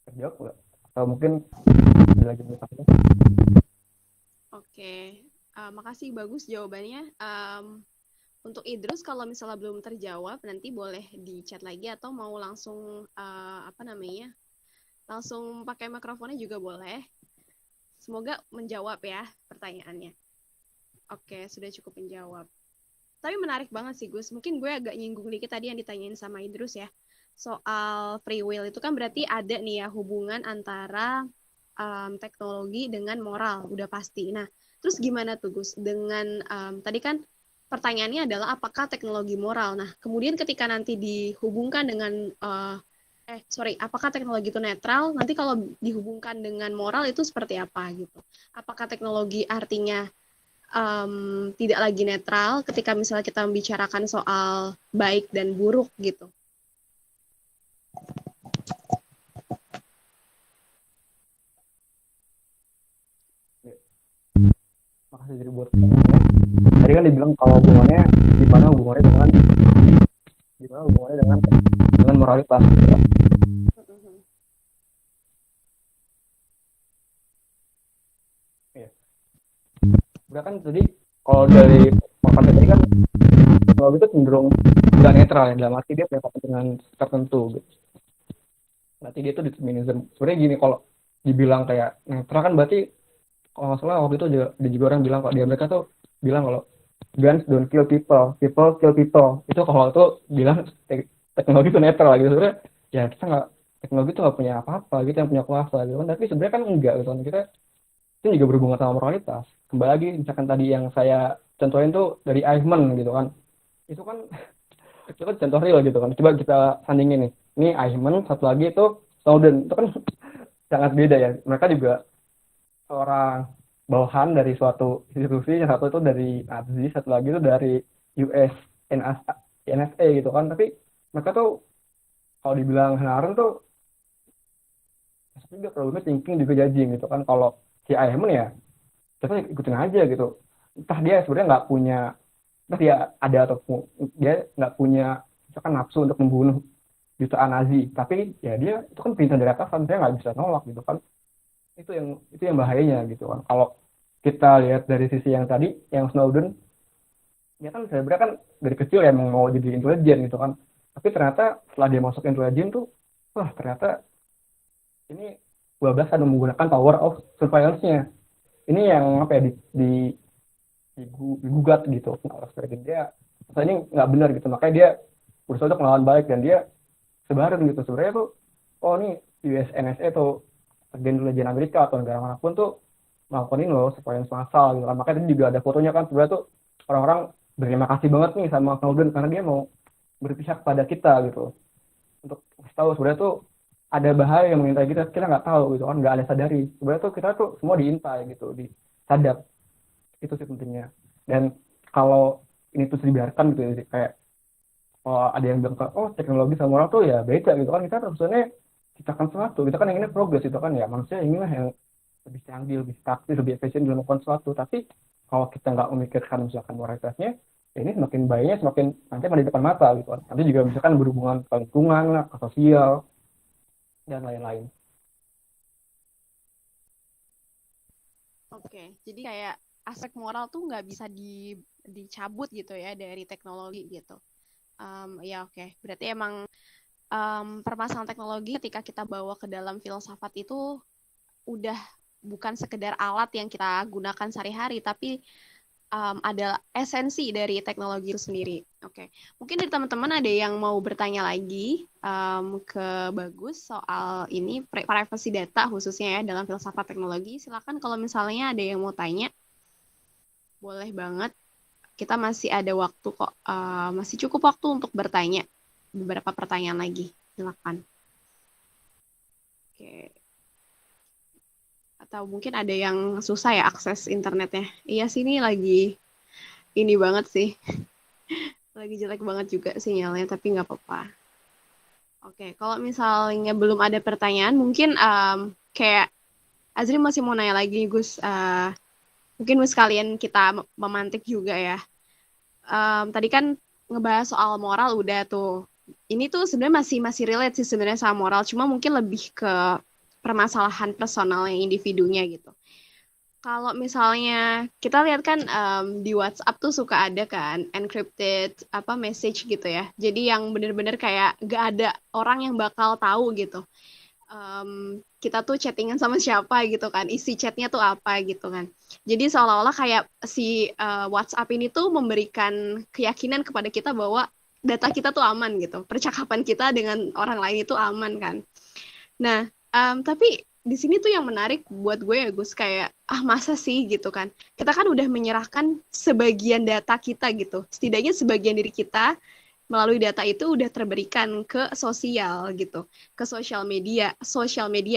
Terjawab nggak? Atau mungkin ada lagi misalnya? Oke, makasih bagus jawabannya. Untuk Idrus kalau misalnya belum terjawab nanti boleh di chat lagi atau mau langsung langsung pakai mikrofonnya juga boleh. Semoga menjawab ya pertanyaannya. Oke, sudah cukup menjawab. Tapi menarik banget sih Gus. Mungkin gue agak nyinggung dikit tadi yang ditanyain sama Idrus ya. Soal free will itu kan berarti ada nih ya hubungan antara teknologi dengan moral, udah pasti. Nah, terus gimana tuh Gus dengan tadi kan pertanyaannya adalah apakah teknologi moral? Nah, kemudian ketika nanti dihubungkan dengan apakah teknologi itu netral? Nanti kalau dihubungkan dengan moral itu seperti apa gitu? Apakah teknologi artinya tidak lagi netral ketika misalnya kita membicarakan soal baik dan buruk gitu? Makasih jadi buat tadi kan dibilang kalau gimana hubungannya dengan moralitas gitu kan. Iya. Udah kan tadi kalau dari konsep tadi kan kalau itu cenderung nggak netral ya, dalam arti dia punya kepentingan tertentu gitu. Berarti dia tuh determinism. Sebenarnya gini, kalau dibilang kayak netral kan berarti kalau nggak salah waktu itu ada juga orang bilang, kok di Amerika tuh bilang kalau guns don't kill people, people kill people. Itu kalau itu bilang teknologi itu netral gitu. Sebenarnya ya kita nggak, teknologi itu nggak punya apa-apa gitu yang punya kuasa gitu kan. Tapi sebenarnya kan enggak gitu kan. Kita itu juga berhubungan sama moralitas. Kembali lagi misalkan tadi yang saya contohin tuh dari Eichmann gitu kan. Itu kan itu kan contoh real gitu kan. Coba kita sandingin nih. Ini Eichmann, satu lagi itu Snowden. Itu kan sangat beda ya. Mereka juga seorang bawahan dari suatu institusi, yang satu itu dari Nazi, satu lagi itu dari US NSA gitu kan. Tapi mereka tuh kalau dibilang Hanaran tuh juga problemnya thinking juga judging gitu kan. Kalau si Eichmann ya kita ikutin aja gitu. Entah dia sebenarnya nggak punya, entah dia ada atau dia nggak punya misalkan nafsu untuk membunuh jutaan Nazi, tapi ya dia itu kan perintah dari atasan, saya nggak bisa nolak gitu kan. Itu yang bahayanya gitu kan. Kalau kita lihat dari sisi yang tadi yang Snowden, ya kan sebenarnya kan dari kecil ya mau jadi intelijen gitu kan, tapi ternyata setelah dia masuk intelijen tuh wah ternyata ini bablasan menggunakan power of surveillance-nya. Ini yang apa ya digugat gitu oleh presiden dia, ini nggak benar gitu, makanya dia berusaha untuk melawan balik dan dia sebarin gitu. Sebenarnya tuh oh ini US NSA atau agen intelijen Amerika atau negara manapun tuh melakukan ini loh surveillance massal gitu kan. Makanya tadi juga ada fotonya kan, sebenarnya tuh orang-orang berterima kasih banget nih sama Snowden karena dia mau berpihak pada kita gitu, untuk tahu sebenarnya tuh ada bahaya yang mengintai kita nggak tahu gitu kan, nggak ada sadari sebenarnya tuh kita tuh semua diintai gitu, disadap. Itu sih pentingnya. Dan kalau ini terus dibiarkan gitu ya, kayak kalau ada yang bilang oh teknologi sama orang tuh ya beda gitu kan, kita maksudnya ciptakan sesuatu, kita kan inginnya progres itu kan ya, manusia inginlah yang lebih canggih, lebih taktis, lebih efisien dalam melakukan sesuatu. Tapi kalau kita nggak memikirkan misalkan moralitasnya, ya ini semakin baiknya semakin nanti ada di depan mata gitu kan. Nanti juga misalkan berhubungan ke lingkungan lah, ke sosial dan lain-lain. Oke, jadi kayak aspek moral tuh nggak bisa dicabut gitu ya dari teknologi gitu. Ya oke, berarti emang permasalahan teknologi ketika kita bawa ke dalam filsafat itu udah bukan sekedar alat yang kita gunakan sehari-hari, tapi ada esensi dari teknologi itu sendiri. Oke, mungkin dari teman-teman ada yang mau bertanya lagi ke Bagus soal ini privacy data khususnya ya dalam filsafat teknologi. Silakan kalau misalnya ada yang mau tanya, boleh banget. Kita masih ada waktu kok, masih cukup waktu untuk bertanya. Beberapa pertanyaan lagi, silakan. Oke. Atau mungkin ada yang susah ya akses internetnya. Iya sih, ini lagi ini banget sih. Lagi jelek banget juga sinyalnya, tapi nggak apa-apa. Oke, kalau misalnya belum ada pertanyaan, mungkin kayak Azri masih mau nanya lagi, Gus. Mungkin sekalian kita memantik juga ya. Tadi kan ngebahas soal moral udah tuh. Ini tuh sebenarnya masih relate sih sebenarnya sama moral, cuma mungkin lebih ke permasalahan personalnya individunya gitu. Kalau misalnya kita lihat kan di WhatsApp tuh suka ada kan encrypted message gitu ya. Jadi yang benar-benar kayak gak ada orang yang bakal tahu gitu. Kita tuh chattingan sama siapa gitu kan, isi chatnya tuh apa gitu kan. Jadi seolah-olah kayak si WhatsApp ini tuh memberikan keyakinan kepada kita bahwa data kita tuh aman gitu, percakapan kita dengan orang lain itu aman kan. Nah, tapi di sini tuh yang menarik buat gue ya Gus, kayak masa sih gitu kan, kita kan udah menyerahkan sebagian data kita gitu, setidaknya sebagian diri kita melalui data itu udah terberikan ke sosial gitu, ke sosial media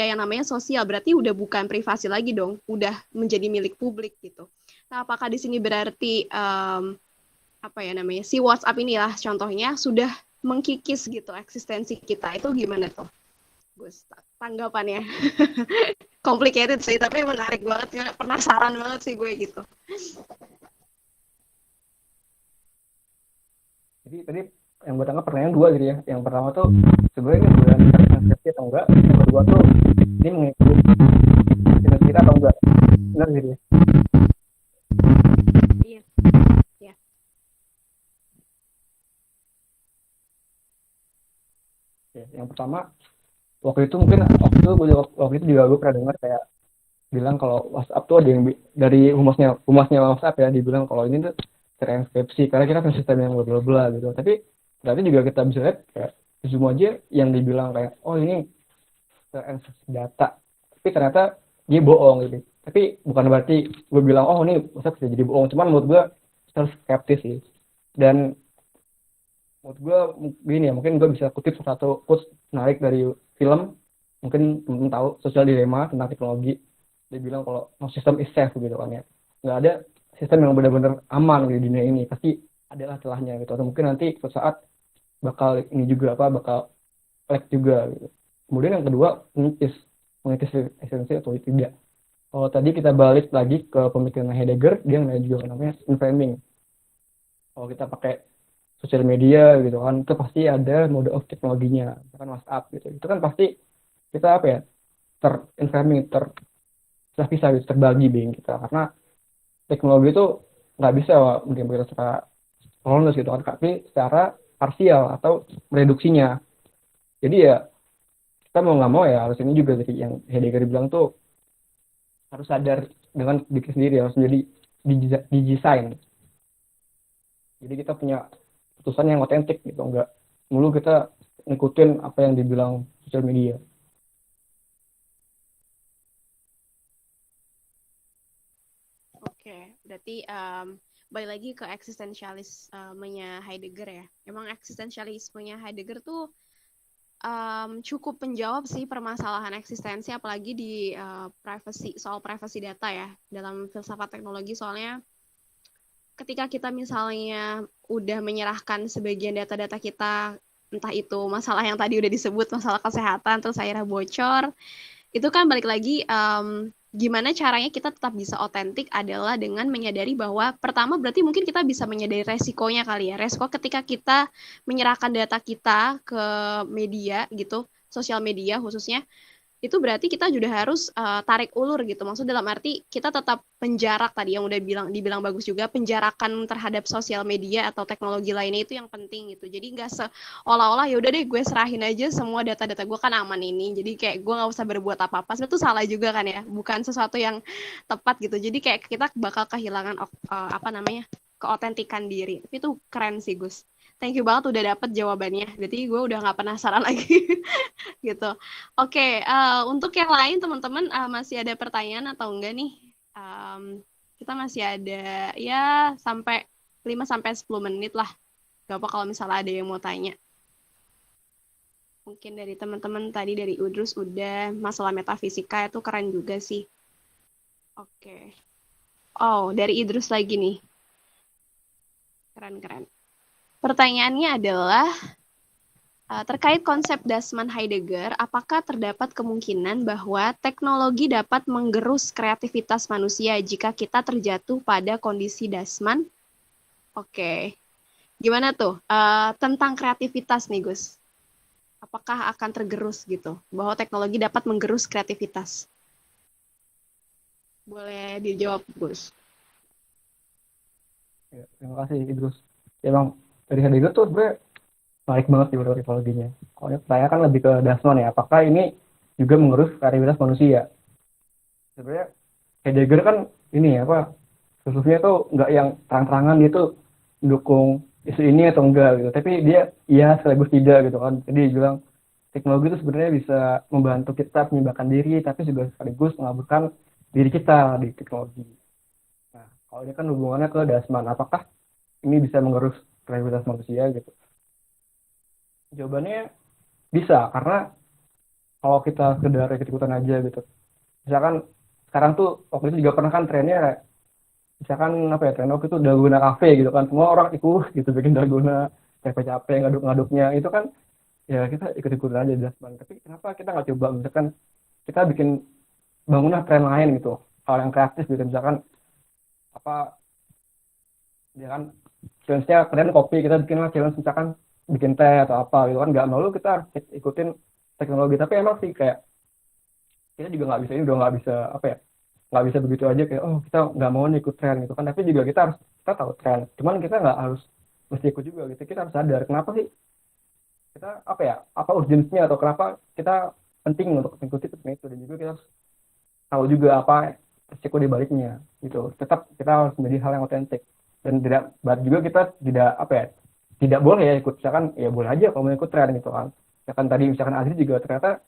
yang namanya sosial, berarti udah bukan privasi lagi dong, udah menjadi milik publik gitu. Nah, apakah di sini berarti si WhatsApp inilah contohnya sudah mengkikis gitu eksistensi kita, itu gimana tuh Gus tanggapannya? Complicated sih, tapi menarik banget, penasaran banget sih gue gitu. Jadi tadi yang gue tangkap pertanyaan dua gitu ya. Yang pertama tuh sebenarnya ini bukan konsepsi atau enggak. Yang kedua tuh ini mengikuti kita atau enggak. Benar gitu ya. Iya. Ya. Yang pertama waktu itu juga gue pernah dengar kayak bilang kalau WhatsApp tuh ada yang dari humasnya WhatsApp ya, dibilang kalau ini tuh terenkripsi karena kita punya sistem yang bla bla bla gitu. Tapi berarti juga kita bisa lihat kayak Zoom aja yang dibilang kayak oh ini terenkripsi data, tapi ternyata dia bohong gitu. Tapi bukan berarti gue bilang oh ini bisa jadi bohong, cuman menurut gue harus skeptis sih. Dan menurut gue gini ya, mungkin gue bisa kutip satu quotes menarik dari film, mungkin temen tahu Social Dilemma tentang teknologi. Dia bilang kalau no system is safe gitu kan ya, nggak ada sistem yang benar-benar aman di dunia ini, pasti adalah celahnya gitu, atau mungkin nanti suatu saat bakal ini juga apa bakal lag juga gitu. Kemudian yang kedua mengitis esensi atau tidak. Kalau tadi kita balik lagi ke pemikiran Heidegger, dia nanya juga namanya inframing. Kalau kita pakai sosial media gitu kan, itu pasti ada mode of teknologinya, kan WhatsApp gitu. Itu kan pasti kita apa ya, terinframing, terpisah gitu, terbagi being kita. Karena teknologi itu nggak bisa mungkin kita secara kronologis gitu kan, tapi secara parsial atau mereduksinya. Jadi ya kita mau nggak mau ya harus ini juga, jadi yang Heidegger bilang tuh harus sadar dengan diri sendiri, harus menjadi didesain. Jadi kita punya putusan yang otentik gitu, nggak mulu kita ngikutin apa yang dibilang sosial media. Oke, berarti balik lagi ke eksistensialismenya Heidegger ya. Emang eksistensialismenya Heidegger tuh cukup menjawab sih permasalahan eksistensi, apalagi di soal privacy data ya dalam filsafat teknologi. Soalnya ketika kita misalnya udah menyerahkan sebagian data-data kita, entah itu masalah yang tadi udah disebut masalah kesehatan terus akhirnya bocor, itu kan balik lagi gimana caranya kita tetap bisa otentik adalah dengan menyadari bahwa pertama berarti mungkin kita bisa menyadari resikonya kali ya. Resiko ketika kita menyerahkan data kita ke media gitu, sosial media khususnya, itu berarti kita juga harus tarik ulur gitu. Maksud dalam arti kita tetap penjarak tadi yang udah dibilang bagus juga, penjarakan terhadap sosial media atau teknologi lainnya itu yang penting gitu. Jadi nggak seolah-olah ya udah deh gue serahin aja semua data-data gue kan aman ini. Jadi kayak gue nggak usah berbuat apa-apa. Sebenarnya itu salah juga kan ya, bukan sesuatu yang tepat gitu. Jadi kayak kita bakal kehilangan apa namanya keotentikan diri. Tapi itu keren sih Gus. Thank you banget udah dapet jawabannya. Berarti gue udah nggak penasaran lagi gitu. Oke, untuk yang lain teman-teman masih ada pertanyaan atau enggak nih? Kita masih ada ya sampai 5-10 menit lah. Gak apa kalau misalnya ada yang mau tanya. Mungkin dari teman-teman tadi dari Udrus udah masalah metafisika itu keren juga sih. Oke. Oh, dari Idrus lagi nih. Keren-keren. Pertanyaannya adalah terkait konsep Dasman Heidegger, apakah terdapat kemungkinan bahwa teknologi dapat menggerus kreativitas manusia jika kita terjatuh pada kondisi Dasman? Oke. Gimana tuh tentang kreativitas nih, Gus? Apakah akan tergerus gitu? Bahwa teknologi dapat menggerus kreativitas? Boleh dijawab, Gus. Ya, terima kasih Idrus. Emang dari Heidegger tuh sebenarnya menarik banget di teori teknologinya. Kalau saya kan lebih ke Dasman ya, apakah ini juga mengurus kreativitas manusia? Sebenarnya Heidegger kan ini ya apa, filosofnya tuh nggak yang terang-terangan dia tuh mendukung isu ini atau enggak gitu, tapi dia iya sekaligus tidak gitu kan. Jadi dia bilang teknologi itu sebenarnya bisa membantu kita menyibakkan diri, tapi juga sekaligus mengaburkan diri kita di teknologi. Nah, kalau ini kan hubungannya ke Dasman, apakah ini bisa mengerus kreativitas manusia gitu? Jawabannya bisa, karena kalau kita sekedar ikut-ikutan aja gitu. Misalkan sekarang tuh waktu itu juga pernah kan trennya, misalkan apa ya, tren waktu itu dalgona cafe gitu kan, semua orang ikut gitu bikin dalgona, capek-capek ngaduk-ngaduknya itu kan, ya kita ikut-ikutan aja Dasman. Tapi kenapa kita nggak coba misalkan kita bikin bangunlah tren lain gitu, hal yang kreatif gitu, misalkan apa ya kan, challenge-nya keren kopi, kita bikinlah challenge misalkan bikin teh atau apa gitu kan, nggak malu kita harus ikutin teknologi. Tapi emang sih kayak kita juga nggak bisa, ini udah nggak bisa apa ya, nggak bisa begitu aja kayak oh kita nggak mau nih ikut tren gitu kan. Tapi juga kita harus, kita tahu tren, cuman kita nggak harus mesti ikut juga gitu. Kita harus sadar kenapa sih kita apa ya, apa urgensinya atau kenapa kita penting untuk mengikuti tren itu, dan juga kita harus tahu juga apa resiko di baliknya gitu. Tetap kita harus menjadi hal yang otentik. dan tidak berarti juga kita tidak apa ya, tidak boleh ya ikut, misalkan ya boleh aja kalau mau ikut tren gitu kan. Misalkan tadi misalkan Azri juga ternyata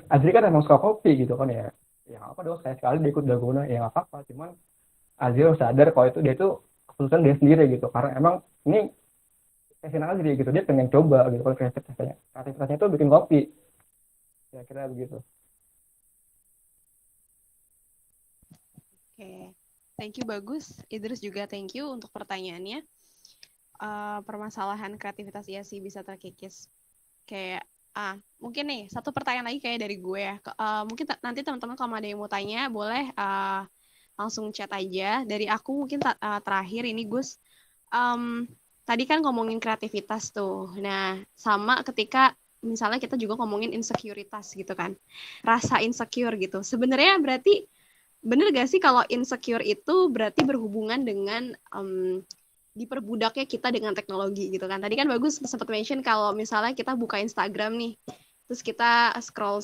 Azri kan emang suka kopi gitu kan ya, ya apa dong saya sekali dia ikut dalgona ya nggak apa-apa, cuman Azri harus sadar kalau itu dia itu keputusan dia sendiri gitu, karena emang ini passion Azri gitu, dia pengen coba gitu kan kreativitasnya itu bikin kopi, ya kira begitu. Oke, thank you bagus. Idris juga thank you untuk pertanyaannya. Permasalahan kreativitas iya sih bisa terkikis. Kayak mungkin nih satu pertanyaan lagi kayak dari gue ya. Mungkin nanti teman-teman kalau ada yang mau tanya boleh langsung chat aja. Dari aku mungkin terakhir ini Gus. Tadi kan ngomongin kreativitas tuh. Nah, sama ketika misalnya kita juga ngomongin insecurities gitu kan. Rasa insecure gitu. Sebenarnya berarti bener gak sih kalau insecure itu berarti berhubungan dengan diperbudaknya kita dengan teknologi gitu kan. Tadi kan bagus sempat mention kalau misalnya kita buka Instagram nih, terus kita scroll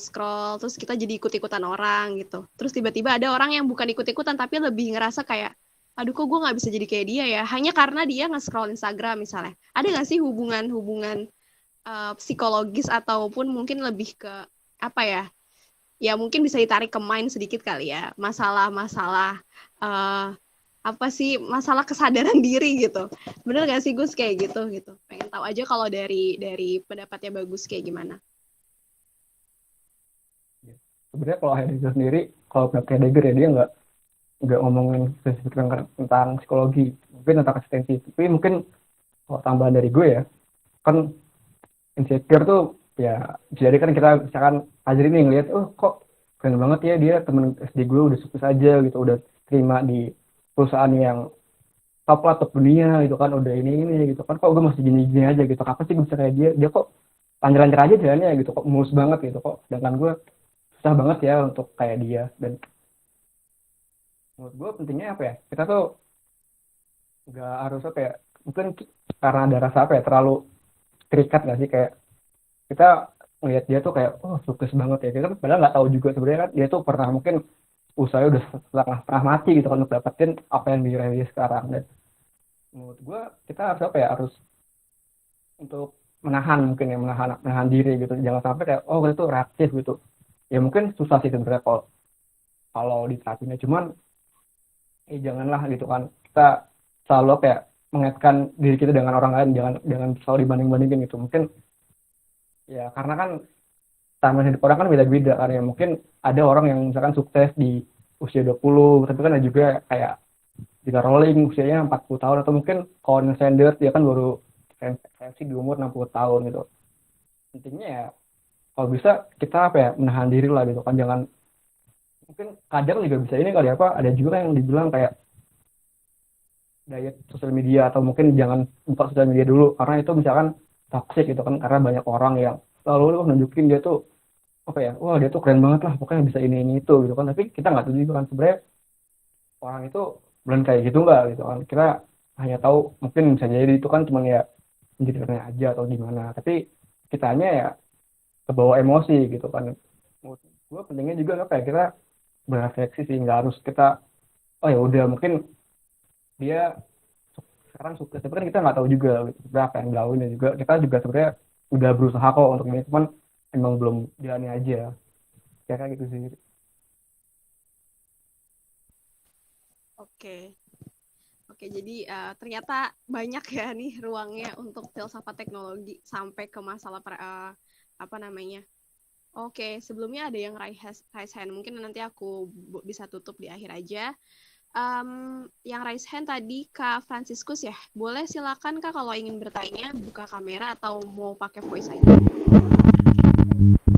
terus kita jadi ikut-ikutan orang gitu. Terus tiba-tiba ada orang yang bukan ikut-ikutan tapi lebih ngerasa kayak, aduh kok gue nggak bisa jadi kayak dia ya, hanya karena dia nge-scroll Instagram misalnya. Ada nggak sih hubungan psikologis ataupun mungkin lebih ke apa ya? Ya mungkin bisa ditarik ke mind sedikit kali ya, masalah-masalah apa sih masalah kesadaran diri gitu. Bener gak sih Gus kayak gitu? Pengen tahu aja kalau dari pendapatnya bagus kayak gimana. Sebenarnya kalau Heidegger sendiri, kalau pendapat Heidegger ya dia nggak ngomongin spesifik tentang psikologi, mungkin tentang eksistensi. Tapi mungkin kalau tambahan dari gue ya, kan insecure tuh ya jadi kan kita misalkan Azri nih ngeliat, oh kok keren banget ya dia temen SD gue udah sukses aja gitu, udah terima di perusahaan yang top lah, top dunia gitu kan, udah ini gitu kan, kok gue masih gini-gini aja gitu, apa sih bisa kayak dia kok lancar-lancar aja jalannya gitu, kok mulus banget gitu, kok sedangkan gue susah banget ya untuk kayak dia. Dan menurut gue pentingnya apa ya, kita tuh nggak harus apa ya, mungkin karena ada rasa apa ya, terlalu terikat nggak sih, kayak kita ngelihat dia tuh kayak oh sukses banget ya, kita padahal nggak tahu juga sebenarnya kan dia tuh pernah mungkin usahanya udah setengah mati gitu kan untuk dapetin apa yang diraih dia sekarang. Dan menurut gue kita harus apa ya, harus untuk menahan, mungkin ya menahan diri gitu, jangan sampai kayak oh kita tuh reaktif gitu, ya mungkin susah sih sebenarnya kalau kalau diterapinya, cuman janganlah gitu kan kita selalu apa ya, mengaitkan diri kita dengan orang lain, jangan jangan selalu dibanding-bandingin gitu. Mungkin ya karena kan timeline hidup orang kan beda-beda kan ya, mungkin ada orang yang misalkan sukses di usia 20 tapi kan ada juga kayak Jika Rowling usianya 40 tahun, atau mungkin Colin Sanders dia kan baru pensi di umur 60 tahun gitu. Intinya ya kalau bisa kita apa ya, menahan diri lah gitu kan, jangan, mungkin kadang juga bisa ini kali apa, ada juga yang dibilang kayak diet sosial media, atau mungkin jangan buka sosial media dulu karena itu misalkan toxic gitu kan, karena banyak orang yang selalu nunjukin dia tuh apa ya, wah dia tuh keren banget lah pokoknya bisa ini itu gitu kan, tapi kita nggak tahu juga kan sebenarnya orang itu belum kayak gitu nggak gitu kan, kita hanya tahu mungkin bisa jadi itu kan cuma ya pendidikannya aja atau gimana, tapi kitanya ya kebawa emosi gitu kan. Menurut gue pentingnya juga apa ya, kita berefleksi sih, nggak harus kita oh ya udah mungkin dia sekarang sukses, tapi kan kita nggak tahu juga gitu, berapa yang dilakuin, dan juga kita juga sebenarnya udah berusaha kok untuk ini, cuman emang belum jalani aja, ya kayak gitu sih. Oke. Oke, jadi ternyata banyak ya nih ruangnya untuk filsafat teknologi sampai ke masalah apa namanya. Oke, sebelumnya ada yang raise hand. Mungkin nanti aku bisa tutup di akhir aja. Yang raise hand tadi Kak Franciscus ya. Boleh silakan Kak kalau ingin bertanya, buka kamera atau mau pakai voice aja.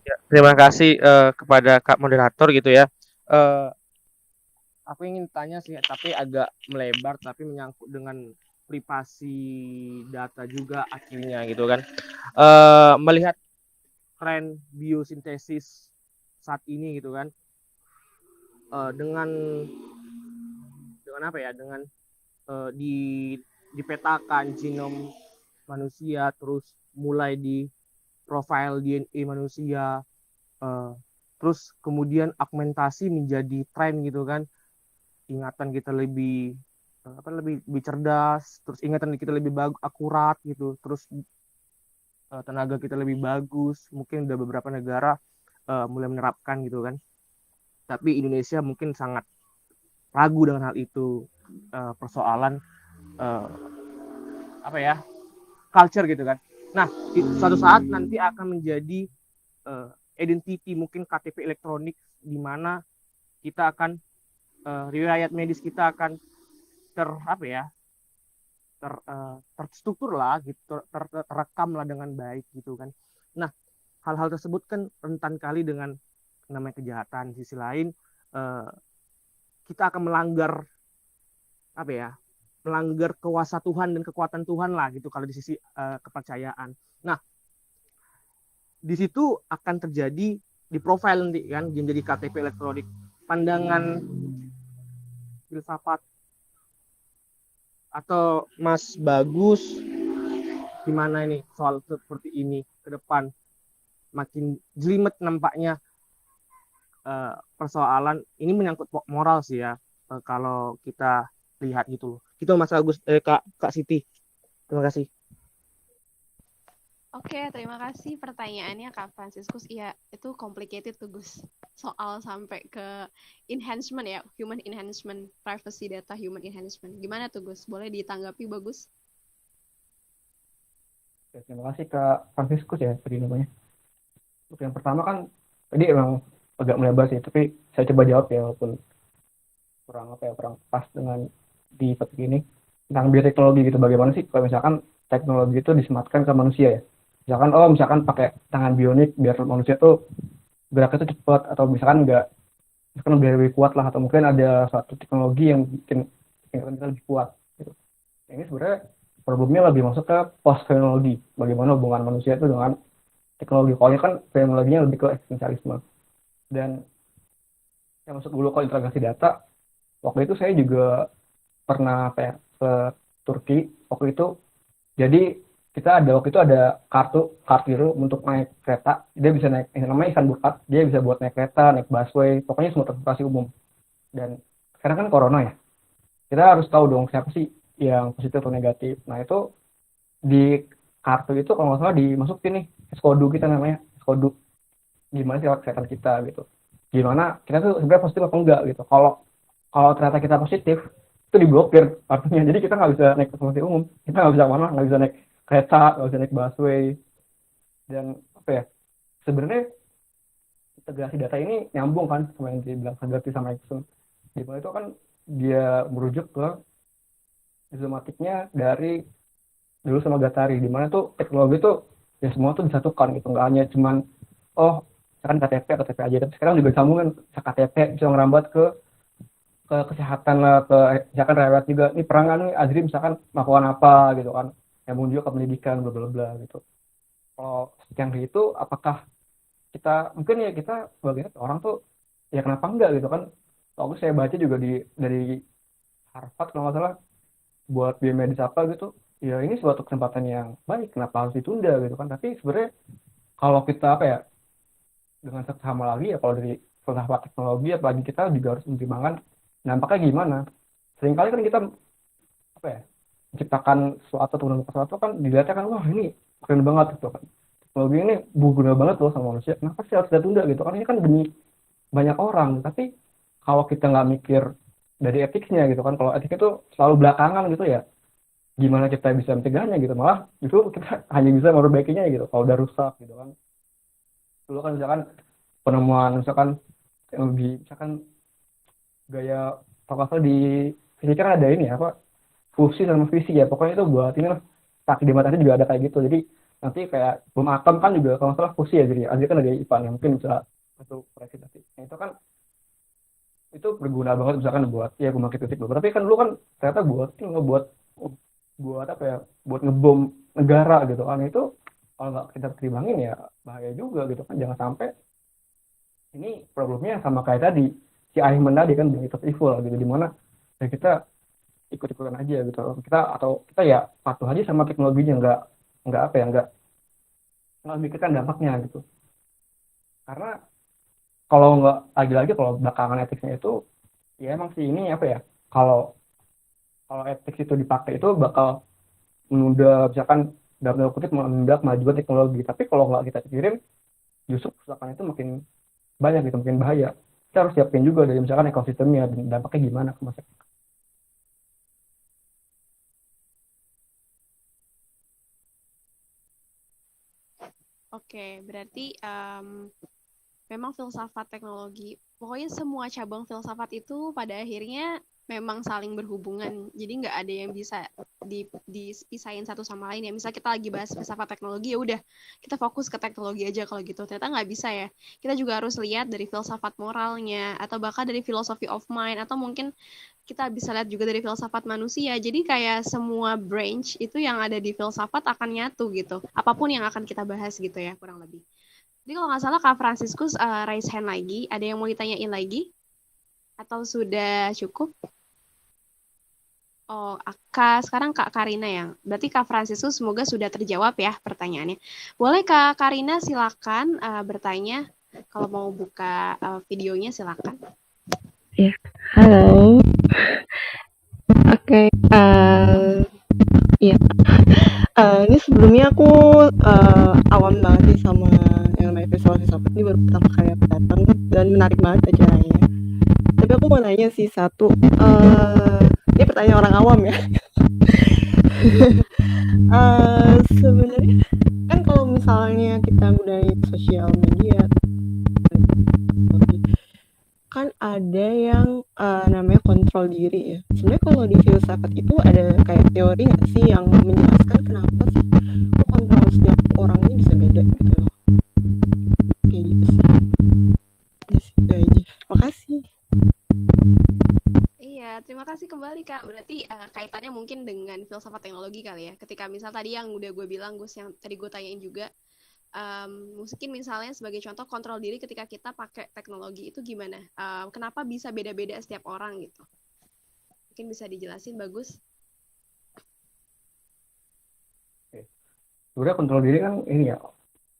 Ya, terima kasih kepada Kak Moderator gitu ya. Aku ingin tanya sih, tapi agak melebar, tapi menyangkut dengan privasi data juga akhirnya gitu kan. Melihat tren biosintesis saat ini gitu kan, dengan apa ya, dengan dipetakan genom manusia, terus mulai di profil DNA manusia, terus kemudian augmentasi menjadi tren gitu kan, ingatan kita lebih lebih cerdas, terus ingatan kita lebih akurat gitu, terus tenaga kita lebih bagus. Mungkin udah beberapa negara mulai menerapkan gitu kan. Tapi Indonesia mungkin sangat ragu dengan hal itu. Persoalan eh, apa ya, culture gitu kan. Nah, suatu saat nanti akan menjadi identity, mungkin KTP elektronik, di mana kita akan riwayat medis kita akan apa ya, terstruktur lah gitu, terekam lah dengan baik gitu kan. Nah, hal-hal tersebut kan rentan kali dengan namanya kejahatan. Di sisi lain kita akan melanggar apa ya, melanggar kuasa Tuhan dan kekuatan Tuhan lah gitu kalau di sisi kepercayaan. Nah, di situ akan terjadi di profile nanti kan, jadi KTP elektronik. Pandangan filsafat atau Mas Bagus gimana ini soal seperti ini ke depan? Makin jelimet nampaknya persoalan ini, menyangkut moral sih ya, kalau kita lihat gitu loh. Gitu Mas Agus, Kak Siti. Terima kasih. Oke, terima kasih pertanyaannya Kak Franciscus. Iya, itu complicated tuh Gus. Soal sampai ke enhancement ya, human enhancement, privacy data human enhancement. Gimana tuh Gus? Boleh ditanggapi Bagus? Ya, terima kasih Kak Franciscus ya tadi namanya. Untuk yang pertama kan tadi emang agak melebar sih, tapi saya coba jawab ya walaupun kurang pas dengan di topik ini tentang bioteknologi gitu. Bagaimana sih kalau misalkan teknologi itu disematkan ke manusia ya? Misalkan pakai tangan bionik biar manusia tuh geraknya tuh cepat, atau misalkan misalkan lebih kuat lah, atau mungkin ada suatu teknologi yang bikin ingatan kita lebih kuat gitu. Ini sebenarnya problemnya lebih masuk ke post teknologi, bagaimana hubungan manusia itu dengan teknologi. Kalau ini kan teknologinya lebih ke eksistensialisme. Dan yang masuk dulu ke integrasi data, waktu itu saya juga pernah ke Turki waktu itu. Jadi waktu itu ada kartu biru untuk naik kereta. Dia bisa naik, yang namanya Isan Burkat, dia bisa buat naik kereta, naik busway, pokoknya semua transportasi umum. Dan sekarang kan corona ya, kita harus tahu dong siapa sih yang positif atau negatif. Nah itu di kartu itu kalau nggak salah dimasukin nih Skodu kita, namanya Skodu, gimana sih kesehatan kita gitu, gimana kita tuh sebenarnya positif apa enggak gitu. Kalau kalau ternyata kita positif, itu diblokir artinya, jadi kita nggak bisa naik transportasi umum, kita nggak bisa mana, nggak bisa naik kereta, nggak bisa naik busway. Dan apa ya, sebenarnya integrasi data ini nyambung kan sama yang dibilang Sagrati sama Exxon, dimana itu kan dia merujuk ke sistematiknya dari dulu sama Gatari, dimana tuh teknologi tuh ya semua tuh disatukan gitu, nggak hanya cuman oh misalkan KTP aja, tapi sekarang juga disambungin, bisa KTP bisa ngerambat ke kesehatan lah, ke misalkan rewet juga, ini perangan nih Azri misalkan melakukan apa gitu kan, yang juga ke pendidikan bla bla bla gitu. Kalau yang itu apakah kita, mungkin ya kita sebagai orang tuh ya kenapa enggak gitu kan. Waktu saya baca juga dari Harvard kalau nggak salah, buat biomedis apa gitu, ya ini suatu kesempatan yang baik, kenapa harus ditunda gitu kan. Tapi sebenarnya kalau kita apa ya, dengan seksama lagi ya, kalau dari filsafat teknologi apalagi, kita juga harus mempertimbangkan dampaknya gimana. Seringkali kan kita apa ya, menciptakan sesuatu atau menemukan sesuatu kan dilihatnya kan, wah ini keren banget gitu kan, teknologi ini berguna banget loh sama manusia, kenapa sih harus ditunda gitu kan, ini kan demi banyak orang. Tapi kalau kita nggak mikir dari etiknya gitu kan, kalau etiknya tuh selalu belakangan gitu ya, gimana kita bisa mencegahnya gitu, malah itu kita hanya bisa memperbaikinya gitu kalau udah rusak gitu kan. Dulu kan misalkan penemuan misalkan teknologi, misalkan gaya, kalau nggak salah di fisika kan ada ini ya, apa, fusi sama fisi ya, pokoknya itu buat ini lah, tak di matahari juga ada kayak gitu. Jadi nanti kayak bom atom kan juga kalau nggak salah fusi ya, jadi kan ada IPA yang mungkin bisa satu proyeksi nanti. Nah, itu kan itu berguna banget misalkan buat ya pembangkit listrik. Tapi kan dulu kan ternyata buat buat apa ya, buat ngebom negara gitu kan. Itu kalau nggak kita pertimbangin ya bahaya juga gitu kan. Jangan sampai ini problemnya sama kayak tadi si Aiman tadi kan, bilang itu evil gitu, dimana ya kita ikut-ikutan aja gitu kita, atau kita ya patuh aja sama teknologinya, nggak apa ya, nggak memikirkan dampaknya gitu. Karena kalau nggak, lagi-lagi kalau belakangan etiknya itu ya emang sih ini apa ya, kalau kalau ethics itu dipakai itu bakal menunda, misalkan dalam tanda kutip menunda kemajuan teknologi. Tapi kalau nggak kita pikirin, justru kerusakan itu makin banyak gitu, makin bahaya. Kita harus siapin juga dari misalkan ekosistemnya dan dampaknya gimana ke masyarakat. Oke, berarti memang filsafat teknologi, pokoknya semua cabang filsafat itu pada akhirnya memang saling berhubungan. Jadi nggak ada yang bisa dipisahin satu sama lain ya. Misal kita lagi bahas filsafat teknologi, ya udah kita fokus ke teknologi aja kalau gitu. Ternyata nggak bisa ya. Kita juga harus lihat dari filsafat moralnya, atau bahkan dari philosophy of mind, atau mungkin kita bisa lihat juga dari filsafat manusia. Jadi kayak semua branch itu yang ada di filsafat akan nyatu gitu. Apapun yang akan kita bahas gitu ya, kurang lebih. Jadi kalau nggak salah Kak Franciscus raise hand lagi. Ada yang mau ditanyain lagi? Atau sudah cukup? Oh, sekarang Kak Karina yang. Berarti Kak Franciscus semoga sudah terjawab ya pertanyaannya. Boleh Kak Karina silakan bertanya. Kalau mau buka videonya silakan. Ya, halo. Oke, ya. Ini sebelumnya aku awam banget nih sama yang namanya filsafat. Ini baru pertama kali aku datang dan menarik banget acaranya. Tapi aku mau nanya sih satu, ini pertanyaan orang awam ya. Sebenarnya kan kalau misalnya kita gunain sosial media, kan ada yang namanya kontrol diri ya. Sebenarnya kalau di filsafat itu ada kayak teori nggak sih yang menjelaskan kenapa sih kok kontrol setiap orang ini bisa beda gitu loh. Kayak gitu sih. Ya sih, itu aja. Makasih. Iya, terima kasih kembali Kak. Berarti kaitannya mungkin dengan filsafat teknologi kali ya. Ketika misal tadi yang udah gue bilang, Gus, yang tadi gue tanyain juga, mungkin misalnya sebagai contoh kontrol diri ketika kita pakai teknologi itu gimana? Kenapa bisa beda-beda setiap orang gitu? Mungkin bisa dijelasin, bagus. Sebenarnya kontrol diri kan ini ya,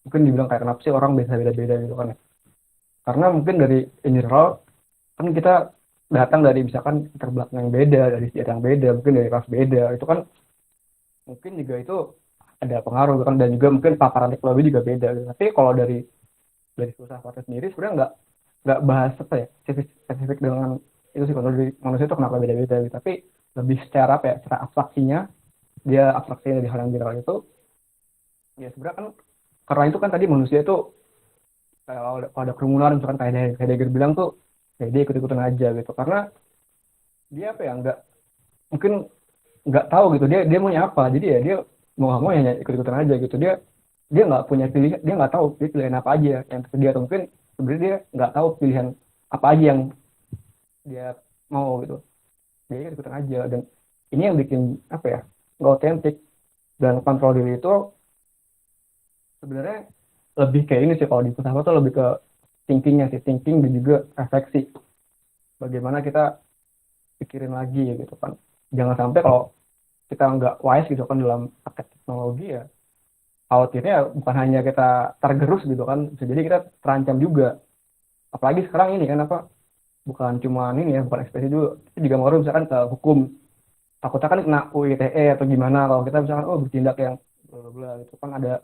mungkin dibilang kayak kenapa sih orang bisa beda-beda gitu kan ya. Karena mungkin dari in general kan kita datang dari misalkan terbelakang yang beda, dari sejarah yang beda, mungkin dari ras beda. Itu kan mungkin juga itu ada pengaruh kan, dan juga mungkin paparan teknologi juga beda gitu. Tapi kalau dari filsafatnya sendiri sebenarnya nggak bahas apa ya spesifik dengan itu sih, kontrol diri manusia itu kenapa beda-beda gitu. Tapi lebih secara apa ya, secara abstraksinya, dia abstraksinya dari hal yang general itu ya sebenarnya kan, karena itu kan tadi manusia itu kalau ada kerumunan misalkan kayak Heidegger bilang tuh ya dia ikut-ikutan aja gitu, karena dia apa ya, mungkin nggak tahu gitu dia maunya apa, jadi ya dia mau nggak mau ya ikut-ikutan aja gitu. Dia nggak punya pilihan, dia nggak tahu dia pilihan apa aja yang tersedia, atau mungkin sebenarnya dia nggak tahu pilihan apa aja yang dia mau gitu, dia ikut-ikutan aja. Dan ini yang bikin apa ya, nggak otentik. Dan kontrol diri itu sebenarnya lebih kayak ini sih, kalau di filsafat tuh lebih ke thinkingnya sih, thinking dan juga refleksi, bagaimana kita pikirin lagi ya gitu kan. Jangan sampai kalau kita nggak wise gitu kan dalam paket teknologi ya, khawatirnya bukan hanya kita tergerus gitu kan, bisa jadi kita terancam juga. Apalagi sekarang ini kan apa, bukan cuma ini ya, bukan ekspresi dulu, tapi juga ngaruh misalkan ke hukum. Takutnya kan kena UU ITE atau gimana kalau kita misalkan bertindak yang bla bla bla gitu kan, ada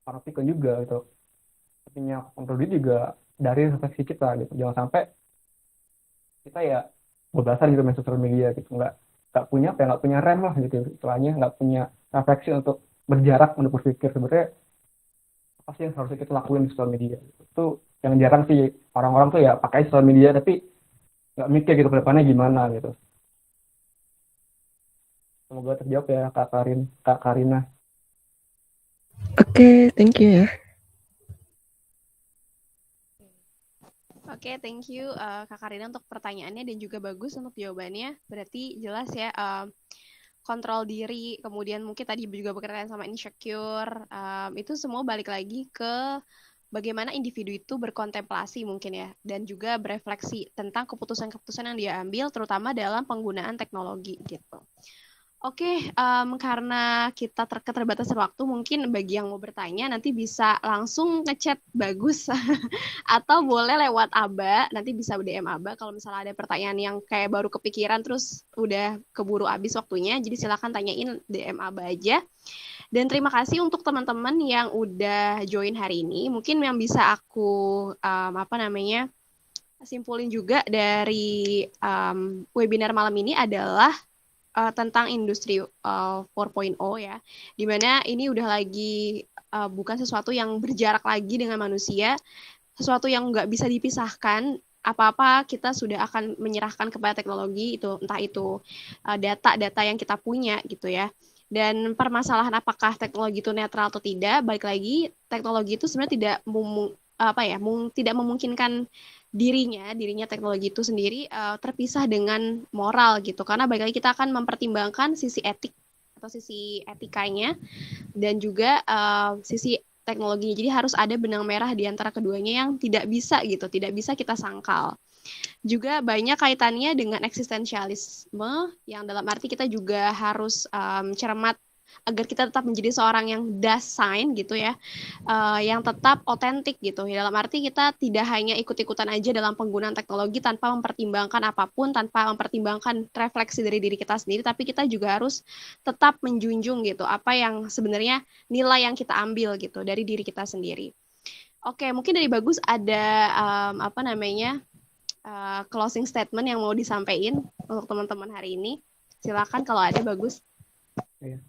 partikel juga gitu. Artinya kontrol diri juga dari refleksi kita gitu. Jangan sampai kita ya bebasar gitu main sosial media gitu, nggak punya apa ya, nggak punya rem lah gitu istilahnya, nggak punya refleksi untuk berjarak untuk berpikir sebenarnya apa sih yang harusnya kita lakuin di sosial media. Itu yang jarang sih orang-orang tuh ya pakai sosial media tapi nggak mikir gitu ke depannya gimana gitu. Semoga terjawab ya Kak Karina. Oke, thank you ya. Oke, thank you Kak Karina untuk pertanyaannya dan juga bagus untuk jawabannya. Berarti jelas ya, kontrol diri, kemudian mungkin tadi juga berkaitan sama insecure, itu semua balik lagi ke bagaimana individu itu berkontemplasi mungkin ya, dan juga berefleksi tentang keputusan-keputusan yang dia ambil, terutama dalam penggunaan teknologi gitu. Oke, karena kita keterbatasan waktu, mungkin bagi yang mau bertanya nanti bisa langsung ngechat Bagus atau boleh lewat Aba, nanti bisa DM Aba kalau misalnya ada pertanyaan yang kayak baru kepikiran terus udah keburu habis waktunya, jadi silakan tanyain DM Aba aja. Dan terima kasih untuk teman-teman yang udah join hari ini. Mungkin yang bisa aku simpulin juga dari webinar malam ini adalah tentang industri 4.0 ya, dimana ini udah lagi bukan sesuatu yang berjarak lagi dengan manusia, sesuatu yang nggak bisa dipisahkan. Apa-apa kita sudah akan menyerahkan kepada teknologi itu, entah itu data-data yang kita punya gitu ya. Dan permasalahan apakah teknologi itu netral atau tidak, balik lagi teknologi itu sebenarnya tidak memungkinkan dirinya teknologi itu sendiri terpisah dengan moral gitu, karena balik lagi kita akan mempertimbangkan sisi etik atau sisi etikanya dan juga sisi teknologinya. Jadi harus ada benang merah di antara keduanya yang tidak bisa kita sangkal. Juga banyak kaitannya dengan eksistensialisme, yang dalam arti kita juga harus cermat agar kita tetap menjadi seorang yang dasein gitu ya, yang tetap otentik gitu. Dalam arti kita tidak hanya ikut-ikutan aja dalam penggunaan teknologi tanpa mempertimbangkan apapun, tanpa mempertimbangkan refleksi dari diri kita sendiri, tapi kita juga harus tetap menjunjung gitu apa yang sebenarnya nilai yang kita ambil gitu dari diri kita sendiri. Oke, mungkin dari Bagus ada closing statement yang mau disampaikan untuk teman-teman hari ini. Silakan kalau ada, Bagus. Iya.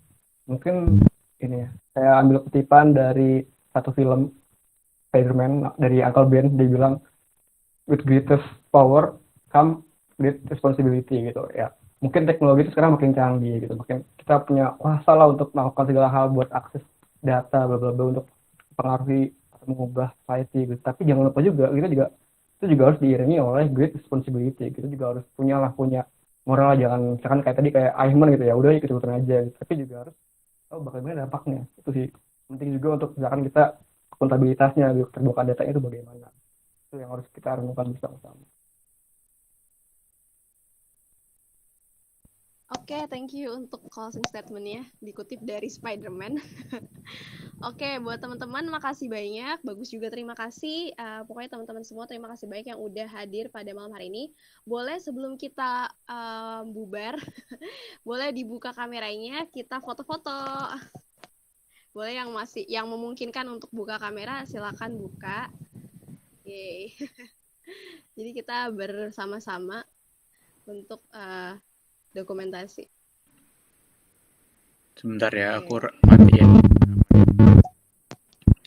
Mungkin ini ya, saya ambil kutipan dari satu film Spider-Man dari Uncle Ben. Dia bilang, with greatest power come great responsibility gitu ya. Mungkin teknologi itu sekarang makin canggih gitu, makin kita punya kuasa lah untuk melakukan segala hal, buat akses data bla bla bla, untuk mempengaruhi atau mengubah society gitu. Tapi jangan lupa juga itu juga harus diiringi oleh great responsibility. Kita juga harus punya moral, jangan misalkan kayak tadi kayak Aiman gitu ya, udah ikut-ikutan aja gitu. Tapi juga harus bagaimana dampaknya. Itu sih penting juga untuk misalkan kita akuntabilitasnya, terbuka datanya itu bagaimana. Itu yang harus kita renungkan bersama-sama. Oke, thank you untuk closing statement-nya, dikutip dari Spider-Man. Oke, buat teman-teman makasih banyak, Bagus juga terima kasih. Pokoknya teman-teman semua terima kasih banyak yang udah hadir pada malam hari ini. Boleh sebelum kita bubar, boleh dibuka kameranya, kita foto-foto. Boleh yang memungkinkan untuk buka kamera, silakan buka. Yeay. Jadi kita bersama-sama untuk dokumentasi. Sebentar ya, aku matiin.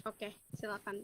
Oke, silakan.